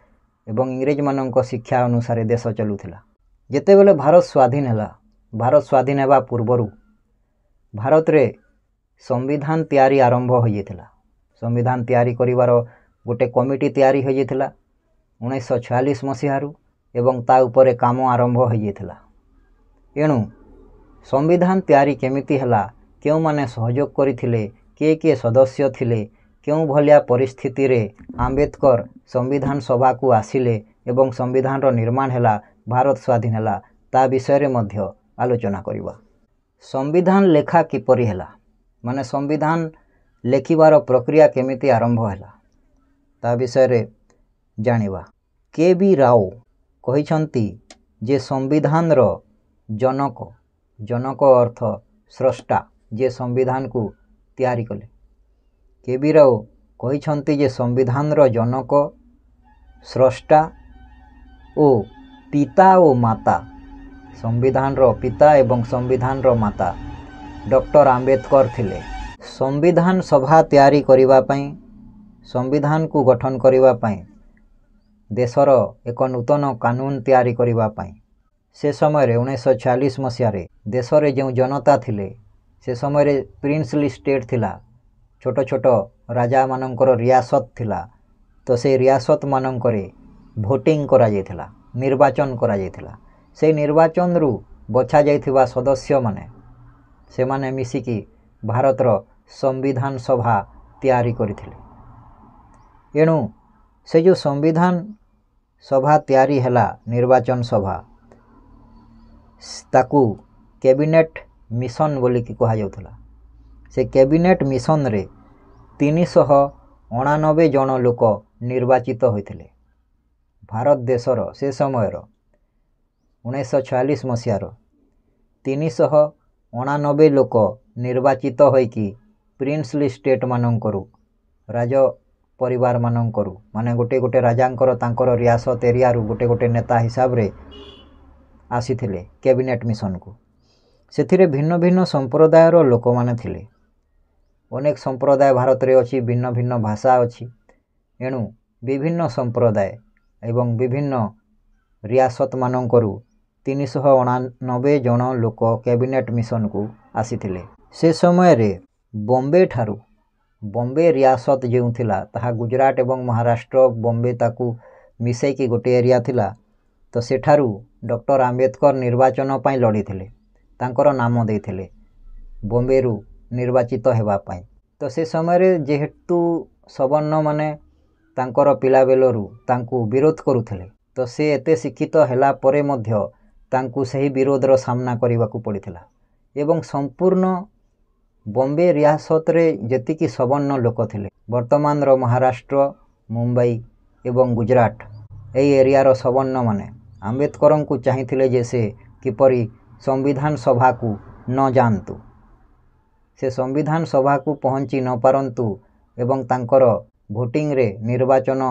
एवं इंग्रेज माननक शिक्षा अनुसार देश चलुथिला। जेतेबेले भारत स्वाधीन हैला, भारत स्वाधीन हेबा पूर्वरु भारत रे संविधान तैयारी आरंभ हो जाइथिला। संविधान तैयारी करिवार गोटे कमिटी तैयारी हो जाइथिला 1946 मसीहारू एवं ता उपरे काम आरंभ हो जाइथिला। एणु संविधान तैयारी केमिति हैला, केउ माने सहयोग करिथिले, किए किए सदस्य थिले, केउं भलिया परिस्थिति रे आंबेडकर संविधान सभा को आसिले एवं संविधान रो निर्माण हैला भारत स्वाधीन हैला ता विषय रे मध्य आलोचना करिबा। संविधान लेखा किपरि हैला माने संविधान लेखिबार प्रक्रिया केमिति आरंभ हैला ता विषय रे जानिबा। के बी राव कहिसंती जे संविधान रो जनक अर्थ स्रष्टा जे संविधान को तैयारी कले। के बी राव कहिसंती जे संविधान रो जनक स्रष्टा ओ पिता ओ माता संविधान रो पिता एवं संविधान रो माता डॉक्टर आंबेडकर थिले। संविधान सभा तैयारी करिबा पई संविधान को गठन करिबा पई देशर एक नूतन कानून तैयारी करिबा पई से समय रे 1946 मसीह रे देश रे जो जनता थिले से समय रे प्रिंसली स्टेट थिला छोट छोट राजा मानकर रियासत थिला। तो से रियासत मानकरे भोटिंग करा जायथिला निर्वाचन करा जायथिला। से निर्वाचन रु बछा जायथिबा सदस्य माने से माने मिसिकी भारत रो संविधान सभा तैयारी करिथिले। एणु से जो संविधान सभा तैयारी हैला निर्वाचन सभा ताकू कैबिनेट मिशन बोली कि कहा जाउथला। से कैबिनेट मिशन रे 389 जन लोक निर्वाचित होइथिले। भारत देशर से समयर 1946 मसीहार 389 लोक निर्वाचित होइकी प्रिंसली स्टेट मानकरू राज परिवार मानकरू माने गोटे गोटे राजांकर तांकर रियासत एरिया रु गोटे गोटे नेता हिसाब रे आसीथिले कैबिनेट मिशन को। सेथिरे भिन्न भिन्न संप्रदायर लोक माने थिले। अनेक संप्रदाय भारत रे अछि भिन्न भिन्न भाषा अछि। एणु विभिन्न संप्रदाय एवं विभिन्न रियासत मानकरू 389 जन लोक कैबिनेट मिशन को आसीथिले। से समय रे बॉम्बे रियासत जो थिला ताहा गुजरात एवं महाराष्ट्र बॉम्बे ताकू मिसई की गोटे एरिया थिला। तो सेठारू डॉक्टर आंबेडकर निर्वाचन पाई लड़ी थिले तांकर नाम देइथिले बॉम्बे रु निर्वाचित हेबा पाई। तो से समय रे जेहेतु सवर्ण माने तांकर पिला बेलरू तांकू विरोध करुथिले। तो से एते शिक्षित हैला परे मध्य तांकू सही विरोधर सामना करबाकू पड़िथिला एवं संपूर्ण बॉम्बे रियासत रे जेतिकी सवर्ण लोक थिले वर्तमान रो महाराष्ट्र मुंबई एवं गुजरात एई एरिया रो सवर्ण माने आंबेडकर को चाहिथिले जे से किपरि संविधान सभा को न जानतु से संविधान सभा को पहुँची न पारंतु एवं तांकर भोटिंग रे निर्वाचन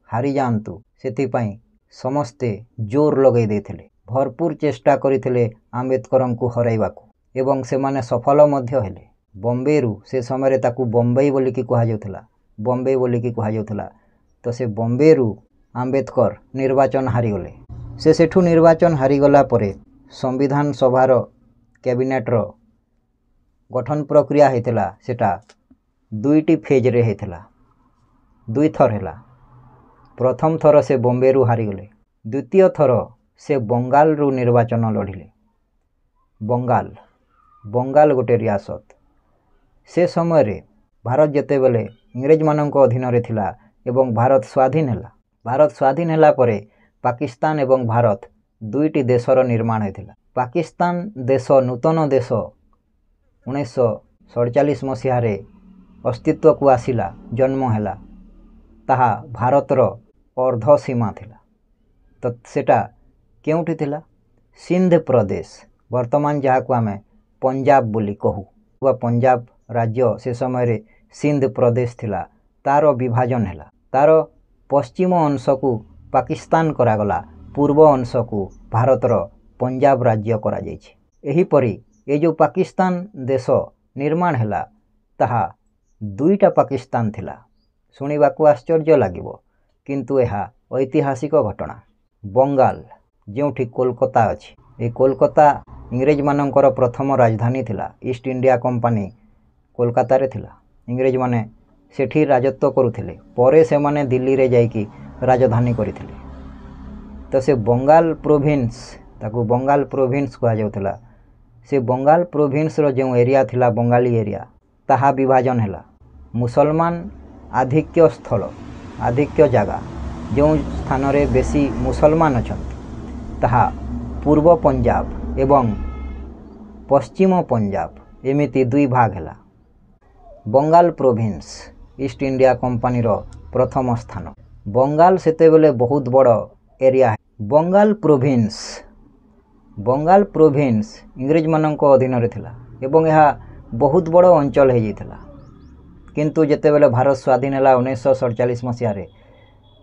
हारी जानतु सेथिपाई समस्ते जोर लगै देथिले भरपूर चेष्टा करिथिले आंबेडकर को हराइबाकू एवं से माने सफल मध्य हेले। बॉम्बे रु से समय रे ताकू बॉम्बे बोली कि कहा जाउथला बॉम्बे बोली कि कहा जाउथला। तो से बॉम्बे रु आंबेडकर निर्वाचन हारी गले। से सेठू निर्वाचन हारी गला परे संविधान सभार कैबिनेट रो गठन प्रक्रिया हेतिला सेटा दुईटी फेज रे हेतिला दुई थर हैला। प्रथम थर से बॉम्बे रु हारी गले। द्वितीय थर से बंगाल रु निर्वाचन लढ़िले। बंगाल गोटे रियासत। से समय रे भारत जेते बेले इंग्रेज मानक अधीन रे थिला एवं भारत स्वाधीन हैला। भारत स्वाधीन हैला परे पाकिस्तान एवं भारत दुईटी देशर निर्माण हेतिला। पाकिस्तान देश नूतन देश 1947 मसीह रे अस्तित्व को आसिला जन्म हैला ताहा भारतर अर्ध सीमा थिला। तो सेटा केउठी थिला सिंध प्रदेश वर्तमान जहाँ को आमे पंजाब बोली कहू वा पंजाब राज्य से समय रे सिंध प्रदेश थिला। तार विभाजन हैला तार पश्चिम अंश को पाकिस्तान करागला पूर्व अंश को भारतर पंजाब राज्य करा जायछि। एही परी ए जो पाकिस्तान देश निर्माण हैला ताहा दुईटा पाकिस्तान थिला। शुणिबाकू आश्चर्य लागिबो किंतु एहा ऐतिहासिक घटना। बंगाल जोठी कोलकाता अछि ए कोलकाता इंग्रेज मानकर प्रथम राजधानी थिला। ईस्ट इंडिया कंपनी कोलकाता रे थिला। इंग्रेज माने सेठी राजत्व करुथिले परे से माने दिल्ली रे जाइकी राजधानी करिथिले। तो से बंगाल प्रोविंस ताकू बंगाल प्रोविंस कहा जाउथला। से बंगाल प्रोविंस रो जो एरिया थिला बंगाली एरिया ताहा विभाजन हैला। मुसलमान आधिक्य स्थल आधिक्य जगह जो स्थान रे बेसी मुसलमान अछंती ताहा पूर्व पंजाब एवं पश्चिम पंजाब एमिति दुई भाग है। Bengal province East India company रो प्रथम स्थान। बंगाल सेतेबेले बहुत बड़ एरिया है। बंगाल प्रोविंस इंग्रेज मानक अधीन रे थिला एवं यह बहुत बड़ अंचल हो जाता। किंतु जेतेबेले भारत स्वाधीन है 1947 मसीह रे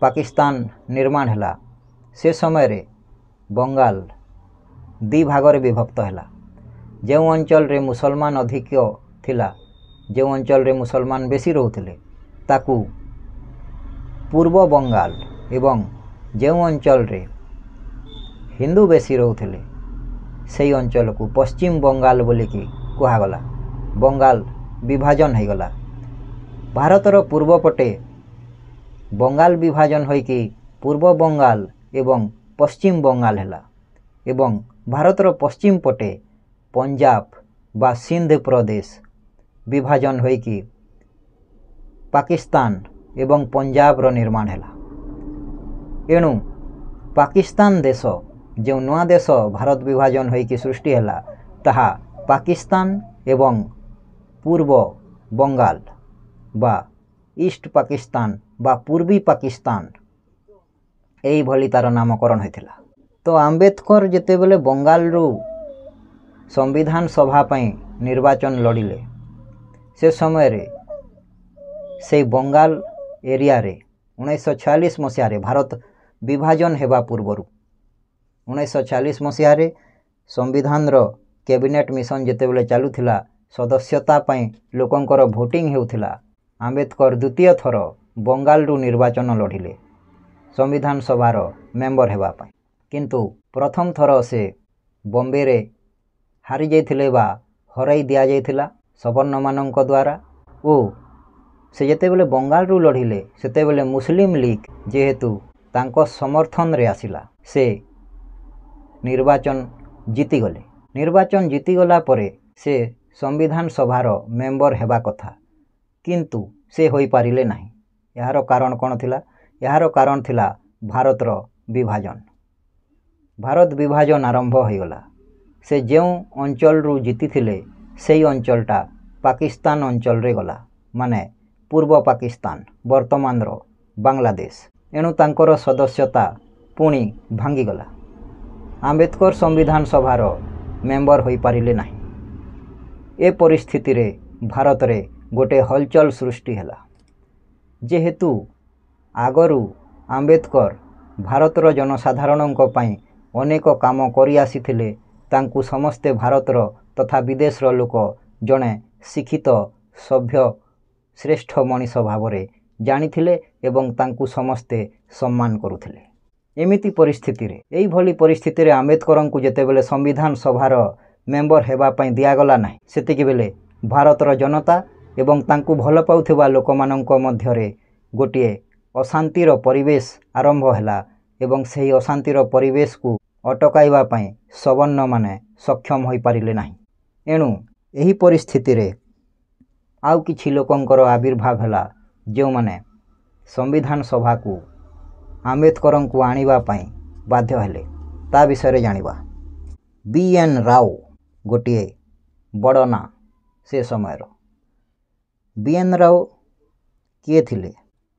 पाकिस्तान निर्माण है से समय रे बंगाल दी भाग रे विभक्त है। जो अंचल रे मुसलमान अधिक थिला जो अंचल रे मुसलमान बेसी रोते ताकू पूर्व बंगाल एवं जो अंचल रे हिंदू बेसी रोते से अंचल को पश्चिम बंगाल बोलिकी कहगला। बंगाल विभाजन हो गला। भारतर पूर्व पटे बंगाल विभाजन होइकी पूर्व बंगाल एवं पश्चिम बंगाल है एवं भारतर पश्चिम पटे पंजाब बा सिंध प्रदेश विभाजन होइकी पाकिस्तान एवं पंजाब रो निर्माण है। एणु पाकिस्तान देश जो नया देश भारत विभाजन होइकी सृष्टि है ताहा पाकिस्तान एवं पूर्व बंगाल बा ईस्ट पाकिस्तान बा पूर्वी पाकिस्तान यही भली तार नामकरण होता। तो आंबेडकर जेतेबेले बंगाल रू संविधान सभा पई निर्वाचन लड़िले से समय रे से बंगाल एरिया रे 1946 मसीह रे भारत विभाजन हेबा पूर्वरु 1940 मसीह रे संविधान रो कैबिनेट मिशन जेतेबेले चालुथिला सदस्यता पई लोकंकर भोटिंग हेउथिला। आंबेडकर द्वितीय थर बंगाल रू निर्वाचन लड़िले संविधान सभार मेंबर हेबा पई। किंतु प्रथम थर से बॉम्बे रे हारी जाइथिले बा हराई दिया जाइथिला सवर्ण मानक द्वारा। ओ से जेतेबेले बंगाल रू लड़िले सेतेबेले मुस्लिम लीग जेहेतु तांको समर्थन रे आसिला से निर्वाचन जीतीगले। निर्वाचन जीतीगला परे से संविधान सभार मेंबर हेबा कथा किंतु से होई पारिले नाही। यार कारण कौन थिला? यार कारण थिला भारतर विभाजन। भारत विभाजन आरंभ हो गला। से जो अंचल रू जीती थिले सेई अंचलटा पाकिस्तान अंचल रे गला माने पूर्व पाकिस्तान वर्तमान रो बांग्लादेश। एणु तांकर सदस्यता पुणी भांगी गला। आंबेडकर संविधान सभार मेंबर होई पारिले नाही। ए परिस्थिति रे भारत रे गोटे हलचल सृष्टि हैला। जेहेतु आगरू आंबेडकर भारतर जनसाधारणों पई अनेक काम करि आसीथिले तांकु समस्ते भारतर तथा विदेशर लोक जड़े शिक्षित सभ्य श्रेष्ठ मनीष भाव में जानिथिले एवं तांकु समस्ते सम्मान करुथिले। एमिति परिस्थिति रे एई भली परिस्थिति रे आंबेडकर को जेतेबेले संविधान सभार मेंबर हेबा पई दियागला नाही सेतिकी बेले भारतर जनता एवं तांकु भल पाउथिबा लोकमानंक मध्यरे गोटिए अशांतिर परिवेश आरंभ हैला एवं सही अशांतिर परिवेश को अटकाइबा पई सवर्ण माने सक्षम होई पारिले नाही। एणु एही परिस्थिति रे आउ किछि लोकंकर आविर्भाव हैला जो माने संविधान सभा को आंबेडकर को आनिबा पई बाध्य हेले। ता विषय रे जानिबा। बीएन राव गोटिए बड़ ना से समयर। बीएन राव किए थिले?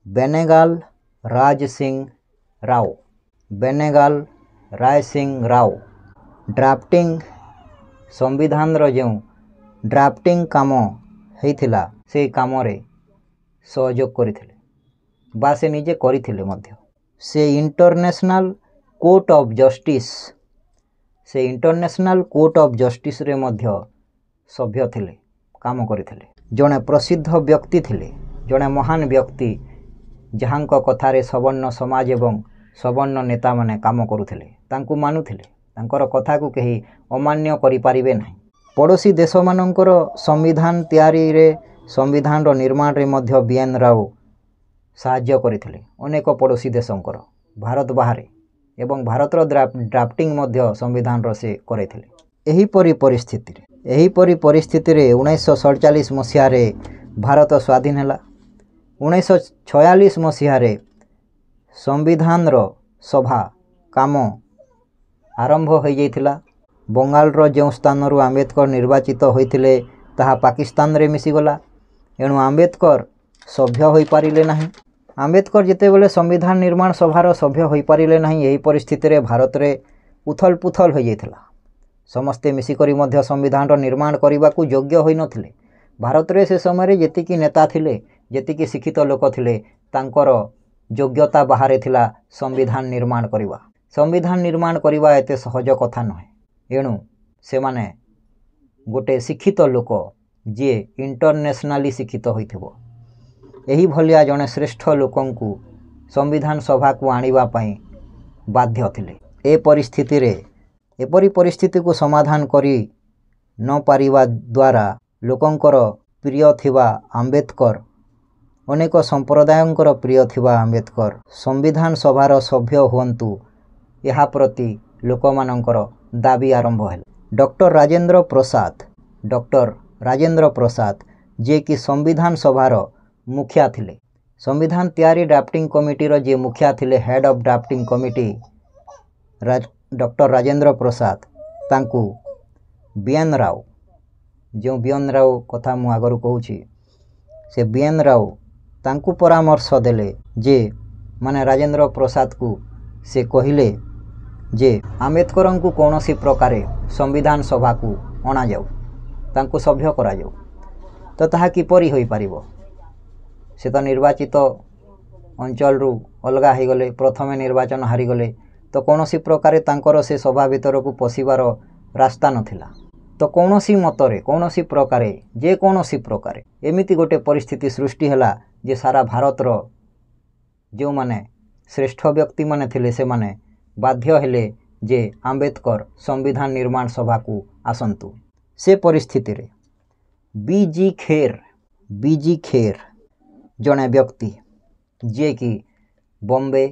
बेनेगाल राज सिंह राव। बेनेगाल राय सिंह राव ड्राफ्टिंग संविधान रो जो ड्राफ्टिंग काम हेइथिला से काम रे सहयोग करिथिले बा से निजे करिथिले मध्य। से इंटरनेशनल कोर्ट ऑफ जस्टिस रे मध्य सभ्य थिले काम करिथिले। जड़े प्रसिद्ध व्यक्ति थिले जड़े महान व्यक्ति जहांक कथारे सवर्ण समाज एवं सवर्ण नेता माने काम करुथिले तांकु मानुथिले तांकर कथा को कहीं अमान्य करि पारिबे नाही। पड़ोसी देश मानकर संविधान तैयारी रे संविधान रो निर्माण रे मध्य बीएन राव साहाय्य करिथिले अनेक पड़ोसी देशंकर भारत बाहरे एवं भारतर ड्राफ्टिंग मध्य संविधान रो से करेथिले। एही परि परिस्थिति रे 1947 मसीह रे भारत स्वाधीन हैला। 1946 ମସିହାରେ ସମ୍ବିଧାନର ସଭା କାମ ଆରମ୍ଭ ହୋଇଯାଇଥିଲା। ବଙ୍ଗାଲର ଯେଉଁ ସ୍ଥାନରୁ ଆମ୍ବେଦକର ନିର୍ବାଚିତ ହୋଇଥିଲେ ତାହା ପାକିସ୍ତାନରେ ମିଶିଗଲା। ଏଣୁ ଆମ୍ବେଦକର ସଭ୍ୟ ହୋଇପାରିଲେ ନାହିଁ। ଆମ୍ବେଦକର ଯେତେବେଳେ ସମ୍ବିଧାନ ନିର୍ମାଣ ସଭାର ସଭ୍ୟ ହୋଇପାରିଲେ ନାହିଁ, ଏହି ପରିସ୍ଥିତିରେ ଭାରତରେ ଉଥଲ ପୁଥଲ ହୋଇଯାଇଥିଲା। ସମସ୍ତେ ମିଶିକରି ମଧ୍ୟ ସମ୍ବିଧାନର ନିର୍ମାଣ କରିବାକୁ ଯୋଗ୍ୟ ହୋଇନଥିଲେ। ଭାରତରେ ସେ ସମୟରେ ଯେତିକି ନେତା ଥିଲେ, ଯେତିକି ଶିକ୍ଷିତ ଲୋକ ଥିଲେ, ତାଙ୍କର ଯୋଗ୍ୟତା ବାହାରେ ଥିଲା ସମ୍ବିଧାନ ନିର୍ମାଣ କରିବା। ସମ୍ବିଧାନ ନିର୍ମାଣ କରିବା ଏତେ ସହଜ କଥା ନୁହେଁ। ଏଣୁ ସେମାନେ ଗୋଟେ ଶିକ୍ଷିତ ଲୋକ ଯିଏ ଇଣ୍ଟରନ୍ୟାସନାଲି ଶିକ୍ଷିତ ହୋଇଥିବ, ଏହିଭଳିଆ ଜଣେ ଶ୍ରେଷ୍ଠ ଲୋକଙ୍କୁ ସମ୍ବିଧାନ ସଭାକୁ ଆଣିବା ପାଇଁ ବାଧ୍ୟ ଥିଲେ। ଏପରି ପରିସ୍ଥିତିକୁ ସମାଧାନ କରି ନ ପାରିବା ଦ୍ୱାରା ଲୋକଙ୍କର ପ୍ରିୟ ଥିବା ଆମ୍ବେଦକର, ଅନେକ ସମ୍ପ୍ରଦାୟଙ୍କର ପ୍ରିୟ ଥିବା ଆମ୍ବେଦକର ସମ୍ବିଧାନ ସଭାର ସଭ୍ୟ ହୁଅନ୍ତୁ, ଏହା ପ୍ରତି ଲୋକମାନଙ୍କର ଦାବି ଆରମ୍ଭ ହେଲା। ଡକ୍ଟର ରାଜେନ୍ଦ୍ର ପ୍ରସାଦ ଯିଏକି ସମ୍ବିଧାନ ସଭାର ମୁଖିଆ ଥିଲେ, ସମ୍ବିଧାନ ତିଆରି ଡ୍ରାଫ୍ଟିଂ କମିଟିର ଯିଏ ମୁଖିଆ ଥିଲେ, head of drafting committee doctor Rajendra Prasad, ତାଙ୍କୁ ବିଏନ୍ ରାଓ, ଯେଉଁ ବିଏନ୍ ରାଓ କଥା ମୁଁ ଆଗରୁ କହୁଛି, ସେ ବିଏନ୍ ରାଓ ତାଙ୍କୁ ପରାମର୍ଶ ଦେଲେ ଯେ ରାଜେନ୍ଦ୍ର ପ୍ରସାଦକୁ ସେ କହିଲେ ଯେ ଆମ୍ବେଦକରଙ୍କୁ କୌଣସି ପ୍ରକାରେ ସମ୍ବିଧାନ ସଭାକୁ ଅଣାଯାଉ, ତାଙ୍କୁ ସଭ୍ୟ କରାଯାଉ। ତ ତାହା କିପରି ହୋଇପାରିବ? ସେ ତ ନିର୍ବାଚିତ ଅଞ୍ଚଳରୁ ଅଲଗା ହୋଇଗଲେ, ପ୍ରଥମେ ନିର୍ବାଚନ ହାରିଗଲେ, ତ କୌଣସି ପ୍ରକାରେ ତାଙ୍କର ସେ ସଭା ଭିତରକୁ ପଶିବାର ରାସ୍ତା ନଥିଲା। ତ କୌଣସି ମତରେ, କୌଣସି ପ୍ରକାରେ, ଯେକୌଣସି ପ୍ରକାରେ ଏମିତି ଗୋଟେ ପରିସ୍ଥିତି ସୃଷ୍ଟି ହେଲା ଯେ ସାରା ଭାରତର ଯେଉଁମାନେ ଶ୍ରେଷ୍ଠ ବ୍ୟକ୍ତିମାନେ ଥିଲେ ସେମାନେ ବାଧ୍ୟ ହେଲେ ଯେ ଆମ୍ବେଦକର ସମ୍ବିଧାନ ନିର୍ମାଣ ସଭାକୁ ଆସନ୍ତୁ। ସେ ପରିସ୍ଥିତିରେ ବିଜି ଖେର ଜଣେ ବ୍ୟକ୍ତି ଯିଏକି ବମ୍ବେ,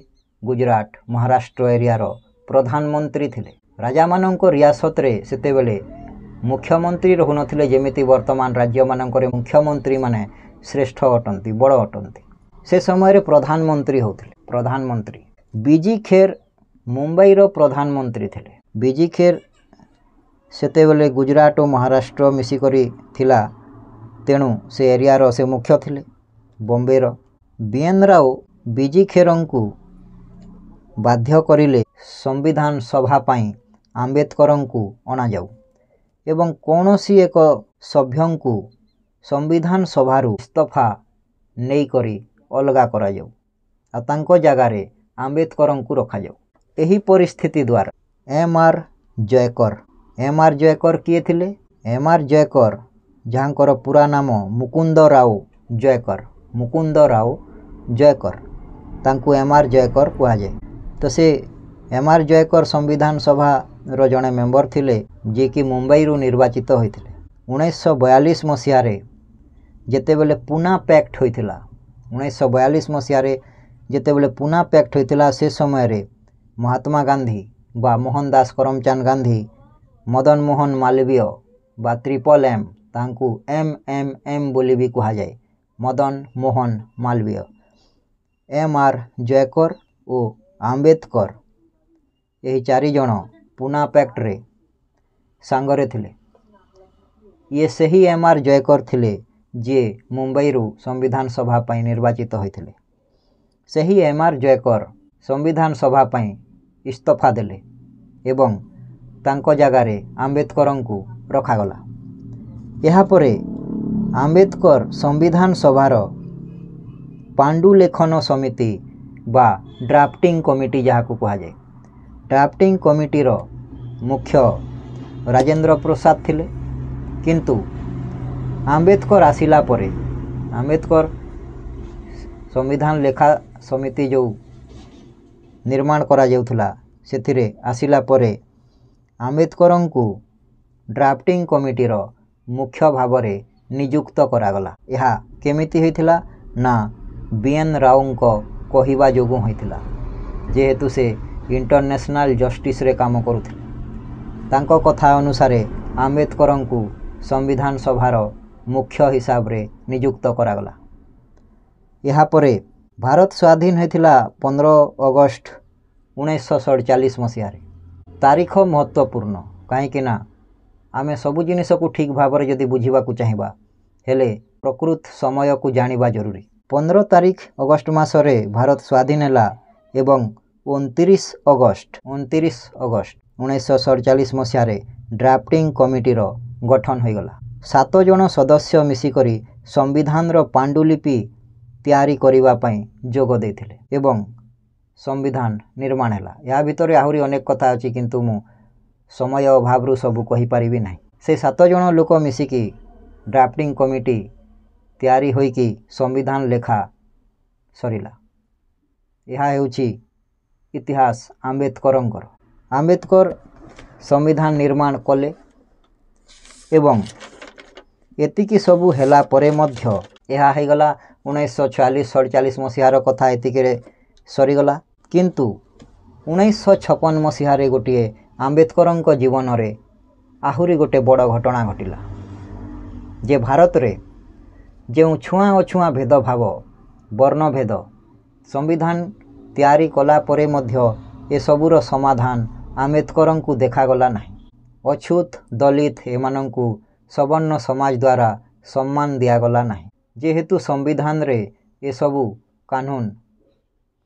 ଗୁଜରାଟ, ମହାରାଷ୍ଟ୍ର ଏରିଆର ପ୍ରଧାନମନ୍ତ୍ରୀ ଥିଲେ। ରାଜାମାନଙ୍କ ରିଆସତରେ ସେତେବେଳେ ମୁଖ୍ୟମନ୍ତ୍ରୀ ରହୁନଥିଲେ, ଯେମିତି ବର୍ତ୍ତମାନ ରାଜ୍ୟମାନଙ୍କରେ ମୁଖ୍ୟମନ୍ତ୍ରୀମାନେ ଶ୍ରେଷ୍ଠ ଅଟନ୍ତି, ବଡ଼ ଅଟନ୍ତି। ସେ ସମୟରେ ପ୍ରଧାନମନ୍ତ୍ରୀ ହେଉଥିଲେ। ପ୍ରଧାନମନ୍ତ୍ରୀ ବିଜି ଖେର ମୁମ୍ବାଇର ପ୍ରଧାନମନ୍ତ୍ରୀ ଥିଲେ। ବିଜି ଖେର ସେତେବେଳେ ଗୁଜରାଟ ଓ ମହାରାଷ୍ଟ୍ର ମିଶିକରି ଥିଲା, ତେଣୁ ସେ ଏରିଆର ସେ ମୁଖ୍ୟ ଥିଲେ ବମ୍ବେର। ବିଏନ୍ ରାଓ ବିଜି ଖେରଙ୍କୁ ବାଧ୍ୟ କରିଲେ ସମ୍ବିଧାନ ସଭା ପାଇଁ ଆମ୍ବେଦକରଙ୍କୁ ଅଣାଯାଉ ଏବଂ କୌଣସି ଏକ ସଭ୍ୟଙ୍କୁ ସମ୍ବିଧାନ ସଭାରୁ ଇସ୍ତଫା ନେଇକରି ଅଲଗା କରାଯାଉ ଆଉ ତାଙ୍କ ଜାଗାରେ ଆମ୍ବେଦକରଙ୍କୁ ରଖାଯାଉ। ଏହି ପରିସ୍ଥିତି ଦ୍ୱାରା ଏମ୍ ଆର୍ ଜୟକର କିଏ ଥିଲେ? ଏମ୍ ଆର୍ ଜୟକର, ଯାହାଙ୍କର ପୁରା ନାମ ମୁକୁନ୍ଦ ରାଓ ଜୟକର, ତାଙ୍କୁ ଏମ୍ ଆର୍ ଜୟକର କୁହାଯାଏ। ତ ସେ ଏମ୍ ଆର୍ ଜୟକର ସମ୍ବିଧାନ ସଭାର ଜଣେ ମେମ୍ବର ଥିଲେ, ଯିଏକି ମୁମ୍ବାଇରୁ ନିର୍ବାଚିତ ହୋଇଥିଲେ। 1942 ମସିହାରେ ଯେତେବେଳେ ପୁନା ପ୍ୟାକ୍ଟ ହୋଇଥିଲା, 1942 ମସିହାରେ ଯେତେବେଳେ ପୁନା ପ୍ୟାକ୍ଟ ହୋଇଥିଲା, ସେ ସମୟରେ ମହାତ୍ମା ଗାନ୍ଧୀ ବା ମୋହନ ଦାସ କରମଚାନ୍ଦ ଗାନ୍ଧୀ, ମଦନ ମୋହନ ମାଲବୀୟ ବା ଟ୍ରିପଲ୍ ଏମ୍, ତାଙ୍କୁ MMM ବୋଲି ବି କୁହାଯାଏ, ମଦନ ମୋହନ ମାଲବୀୟ, ଏମ୍ ଆର୍ ଜୟକର ଓ ଆମ୍ବେଦକର, ଏହି ଚାରିଜଣ ପୁନା ପ୍ୟାକ୍ଟରେ ସାଙ୍ଗରେ ଥିଲେ। ଇଏ ସେହି ଏମ୍ ଆର୍ ଜୟକର ଥିଲେ ଯିଏ ମୁମ୍ବାଇରୁ ସମ୍ବିଧାନ ସଭା ପାଇଁ ନିର୍ବାଚିତ ହୋଇଥିଲେ। ସେହି ଏମ୍ ଆର୍ ଜୟକର ସମ୍ବିଧାନ ସଭା ପାଇଁ ଇସ୍ତଫା ଦେଲେ ଏବଂ ତାଙ୍କ ଜାଗାରେ ଆମ୍ବେଦକରଙ୍କୁ ରଖାଗଲା। ଏହାପରେ ଆମ୍ବେଦକର ସମ୍ବିଧାନ ସଭାର ପାଣ୍ଡୁଲେଖନ ସମିତି ବା ଡ୍ରାଫ୍ଟିଂ କମିଟି ଯାହାକୁ କୁହାଯାଏ, ଡ୍ରାଫ୍ଟିଂ କମିଟିର ମୁଖ୍ୟ ରାଜେନ୍ଦ୍ର ପ୍ରସାଦ ଥିଲେ। କିନ୍ତୁ ଆମ୍ବେଦକର ଆସିଲା ପରେ, ଆମ୍ବେଦକର ସମ୍ବିଧାନ ଲେଖା ସମିତି ଯେଉଁ ନିର୍ମାଣ କରାଯାଉଥିଲା ସେଥିରେ ଆସିଲା ପରେ ଆମ୍ବେଦକରଙ୍କୁ ଡ୍ରାଫ୍ଟିଂ କମିଟିର ମୁଖ୍ୟ ଭାବରେ ନିଯୁକ୍ତ କରାଗଲା। ଏହା କେମିତି ହୋଇଥିଲା ନା ବିଏନ୍ ରାଓଙ୍କ କହିବା ଯୋଗୁଁ ହୋଇଥିଲା। ଯେହେତୁ ସେ ଇଣ୍ଟରନ୍ୟାସନାଲ ଜଷ୍ଟିସରେ କାମ କରୁଥିଲେ, ତାଙ୍କ କଥା ଅନୁସାରେ ଆମ୍ବେଦକରଙ୍କୁ ସମ୍ବିଧାନ ସଭାର ମୁଖ୍ୟ ହିସାବରେ ନିଯୁକ୍ତ କରାଗଲା। यापर भारत स्वाधीन होता 15 अगस्ट 1947 मसीह। तारीख महत्वपूर्ण कहीं आमे सबु जिनिस को ठीक भाव में जदि बुझा चाहिए हेले प्रकृत समय को जानिबा जरूरी। 15 तारीख अगस्ट मासरे भारत स्वाधीन है एवं 29 अगस्ट 1947 मसीह ड्राफ्टिंग कमिटीर गठन हो गला। 7 जन सदस्य मिसिकरी संविधान रो पांडुलिपि तैयारी करिबा पई जोग देथिले एवं संविधान निर्माण है। या भितर आहुरी अनेक कथा अच्छी किंतु मु समय अभाव सबू कही पारिबी नहीं। से 7 जन लोक मिसिकी ड्राफ्टिंग कमिटी तैयारी होइकी संविधान लेखा सरिला। यह हेउची इतिहास आंबेडकरंकर। आंबेडकर संविधान निर्माण कले एवं एतिकी सबू हेला परे मध्य यह हेगला 1946-47 मसीहार कथा एतिके सरीगला। किंतु 1956 मसीह गोटे आंबेडकर जीवन रे आहुरी गोटे बड़ घटना घटिला जे भारत रे जो छुआ अछुआ भेदभाव वर्णभेद संविधान तैयारी कला परे मध्य ए सबूर समाधान आंबेडकर को देखागला नहीं। अछूत दलित एमानंकु सवर्ण समाज द्वारा सम्मान दियागला नहीं। जेहेतु संविधान रे ए सबू कानून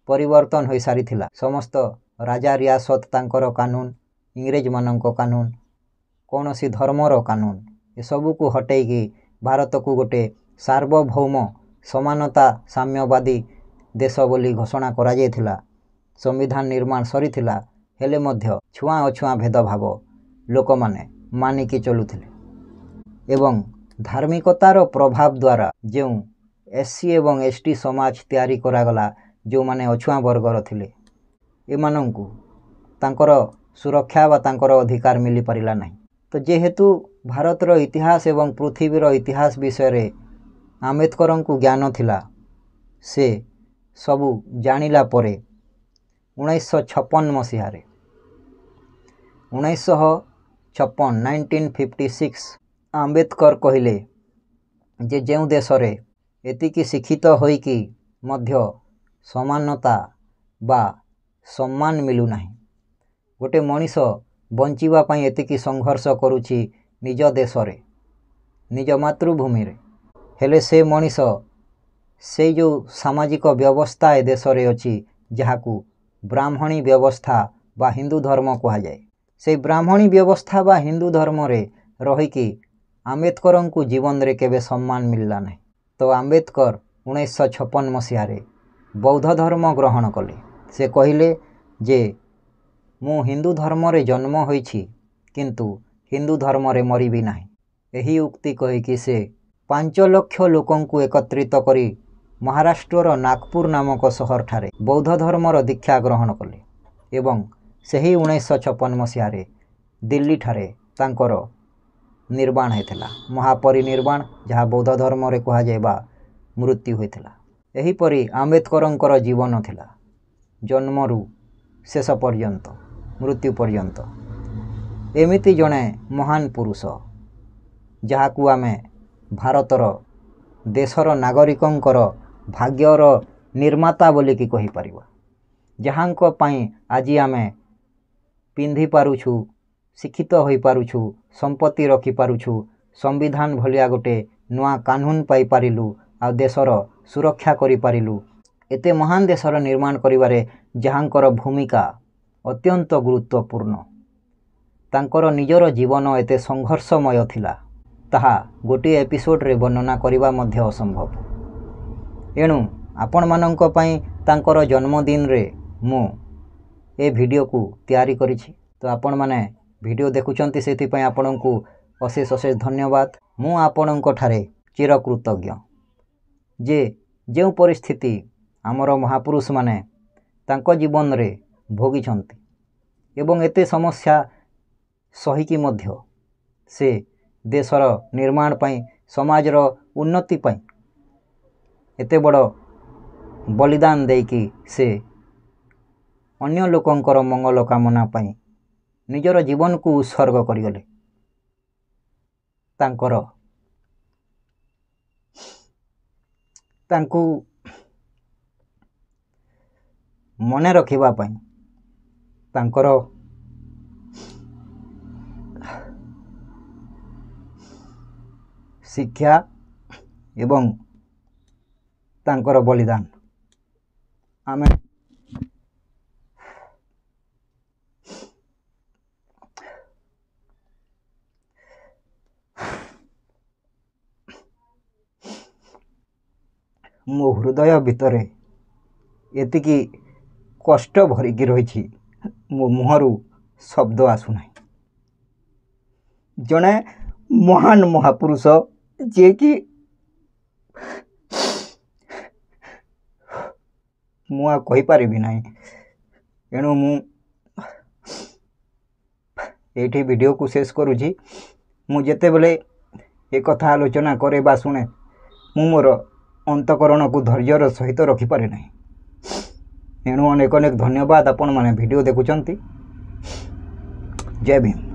परिवर्तन हो सारी थिला। समस्त राजा रियासत तांकर कानून इंग्रेज मानक कानून कौन सी धर्मर कानून ए सबू को हटेकी भारत को गोटे सार्वभौम समानता साम्यवादी देश बोली घोषणा करा जायथिला। संविधान निर्माण सरीथिला हेले मध्य छुआ अछुआ भेदभाव लोक माने मानिकी चलुथिले एवं धार्मिकतार प्रभाव द्वारा जो एससी एवं एसटी समाज तैयारी करागला जो माने अछुआ वर्गर थिले एमानंकु तांकर सुरक्षा व तांकर अधिकार मिली पारिला नहीं। तो जेहेतु भारतर इतिहास एवं पृथ्वीर इतिहास विषय रे आंबेडकर को ज्ञान थिला से सबू जानिला परे 1956 मसीह 1956 आंबेडकर कहिले जे जो देश रे एतिकी शिक्षित होइकी मध्य समानता बा सम्मान मिलू नहीं। गोटे मनीष बंचिबा पई एतिकी संघर्ष करुछि निज देश रे निज मातृभूमि रे हेले से मनीष से जो सामाजिक व्यवस्था ए देश रे अछि जहाकू ब्राह्मणी व्यवस्था बा हिंदू धर्म कहा जाए। से ब्राह्मणी व्यवस्था बा हिंदू धर्म रे रहिकी आंबेडकर को जीवन रे केबे सम्मान मिलला नहीं। तो आंबेडकर 1956 मसीह बौद्ध धर्म ग्रहण कले। से कहिले जे मु हिंदू धर्म रे जन्म होइछि किंतु हिंदू धर्म रे मरिबी नहीं। एही उक्ति कहिकी से 5 लाख लोकं को एकत्रित करी महाराष्ट्र नागपुर नामक सहर ठारे बौद्ध धर्मर दीक्षा ग्रहण कले एवं सही 1956 मसीह दिल्ली ठारे तांकर निर्माण होता महापरिनिर्वाण जहाँ बौद्ध धर्म रे कहा जाए मृत्यु होता। एहीपरि आंबेडकर जीवन थिला जन्मरू शेष पर्यंत मृत्यु पर्यंत। एमिति जड़े महान पुरुष जहाकू आमे भारतर देशर नागरिकंकर भाग्यर निर्माता बोली कि कहि परिबा। जहांको पई आजी आमे पिंधि पारुछु शिक्षित होई पारुछु संपत्ति रखी पारुछु संविधान भलिया गोटे नुआ कानून पाई पारिलु आ देशर सुरक्षा करि पारिलु। एते महान देशर निर्माण करिवारे जहांकर भूमिका अत्यंत गुरुत्वपूर्ण। तांकर निजर जीवन एते संघर्षमय थिला ताहा गोटे एपिसोड रे वर्णना करिबा मध्य असंभव। एणु आपण मानंक पई तांकर जन्मदिन रे मु ए वीडियो को तैयारी करिछि। तो आपण माने वीडियो देखुचंती सेति पई आपनकु अशेष अशेष धन्यवाद। मु आपनक ठारे चिरकृतज्ञ जे जो परिस्थिति आमर महापुरुष माने तांको जीवन रे भोगिछंती एवं एते समस्या सहिकी मध्य से देशर निर्माण पई समाजर उन्नति पई एते बड़ बलिदान देकी से अन्य लोकंकर मंगल कामना पई निजर जीवन को उत्सर्ग करिगले। तांको ମନେ ରଖିବା ପାଇଁ ତାଙ୍କର ଶିକ୍ଷା ଏବଂ ତାଙ୍କର ବଳିଦାନ ଆମେ ମୋ ହୃଦୟ ଭିତରେ ଏତିକି କଷ୍ଟ ଭରିକି ରହିଛି, ମୋ ମୁହଁରୁ ଶବ୍ଦ ଆସୁନାହିଁ। ଜଣେ ମହାନ ମହାପୁରୁଷ ଯିଏକି ମୁଁ ଆଉ କହିପାରିବି ନାହିଁ। ଏଣୁ ମୁଁ ଏଇଠି ଭିଡ଼ିଓକୁ ଶେଷ କରୁଛି। ମୁଁ ଯେତେବେଳେ ଏ କଥା ଆଲୋଚନା କରେ ବା ଶୁଣେ, ମୁଁ ମୋର ଅନ୍ତଃକରଣକୁ ଧୈର୍ଯ୍ୟର ସହିତ ରଖିପାରେ ନାହିଁ। ଏଣୁ ଅନେକ ଅନେକ ଧନ୍ୟବାଦ ଆପଣମାନେ ଭିଡ଼ିଓ ଦେଖୁଛନ୍ତି। ଜୟ ଭୀମ।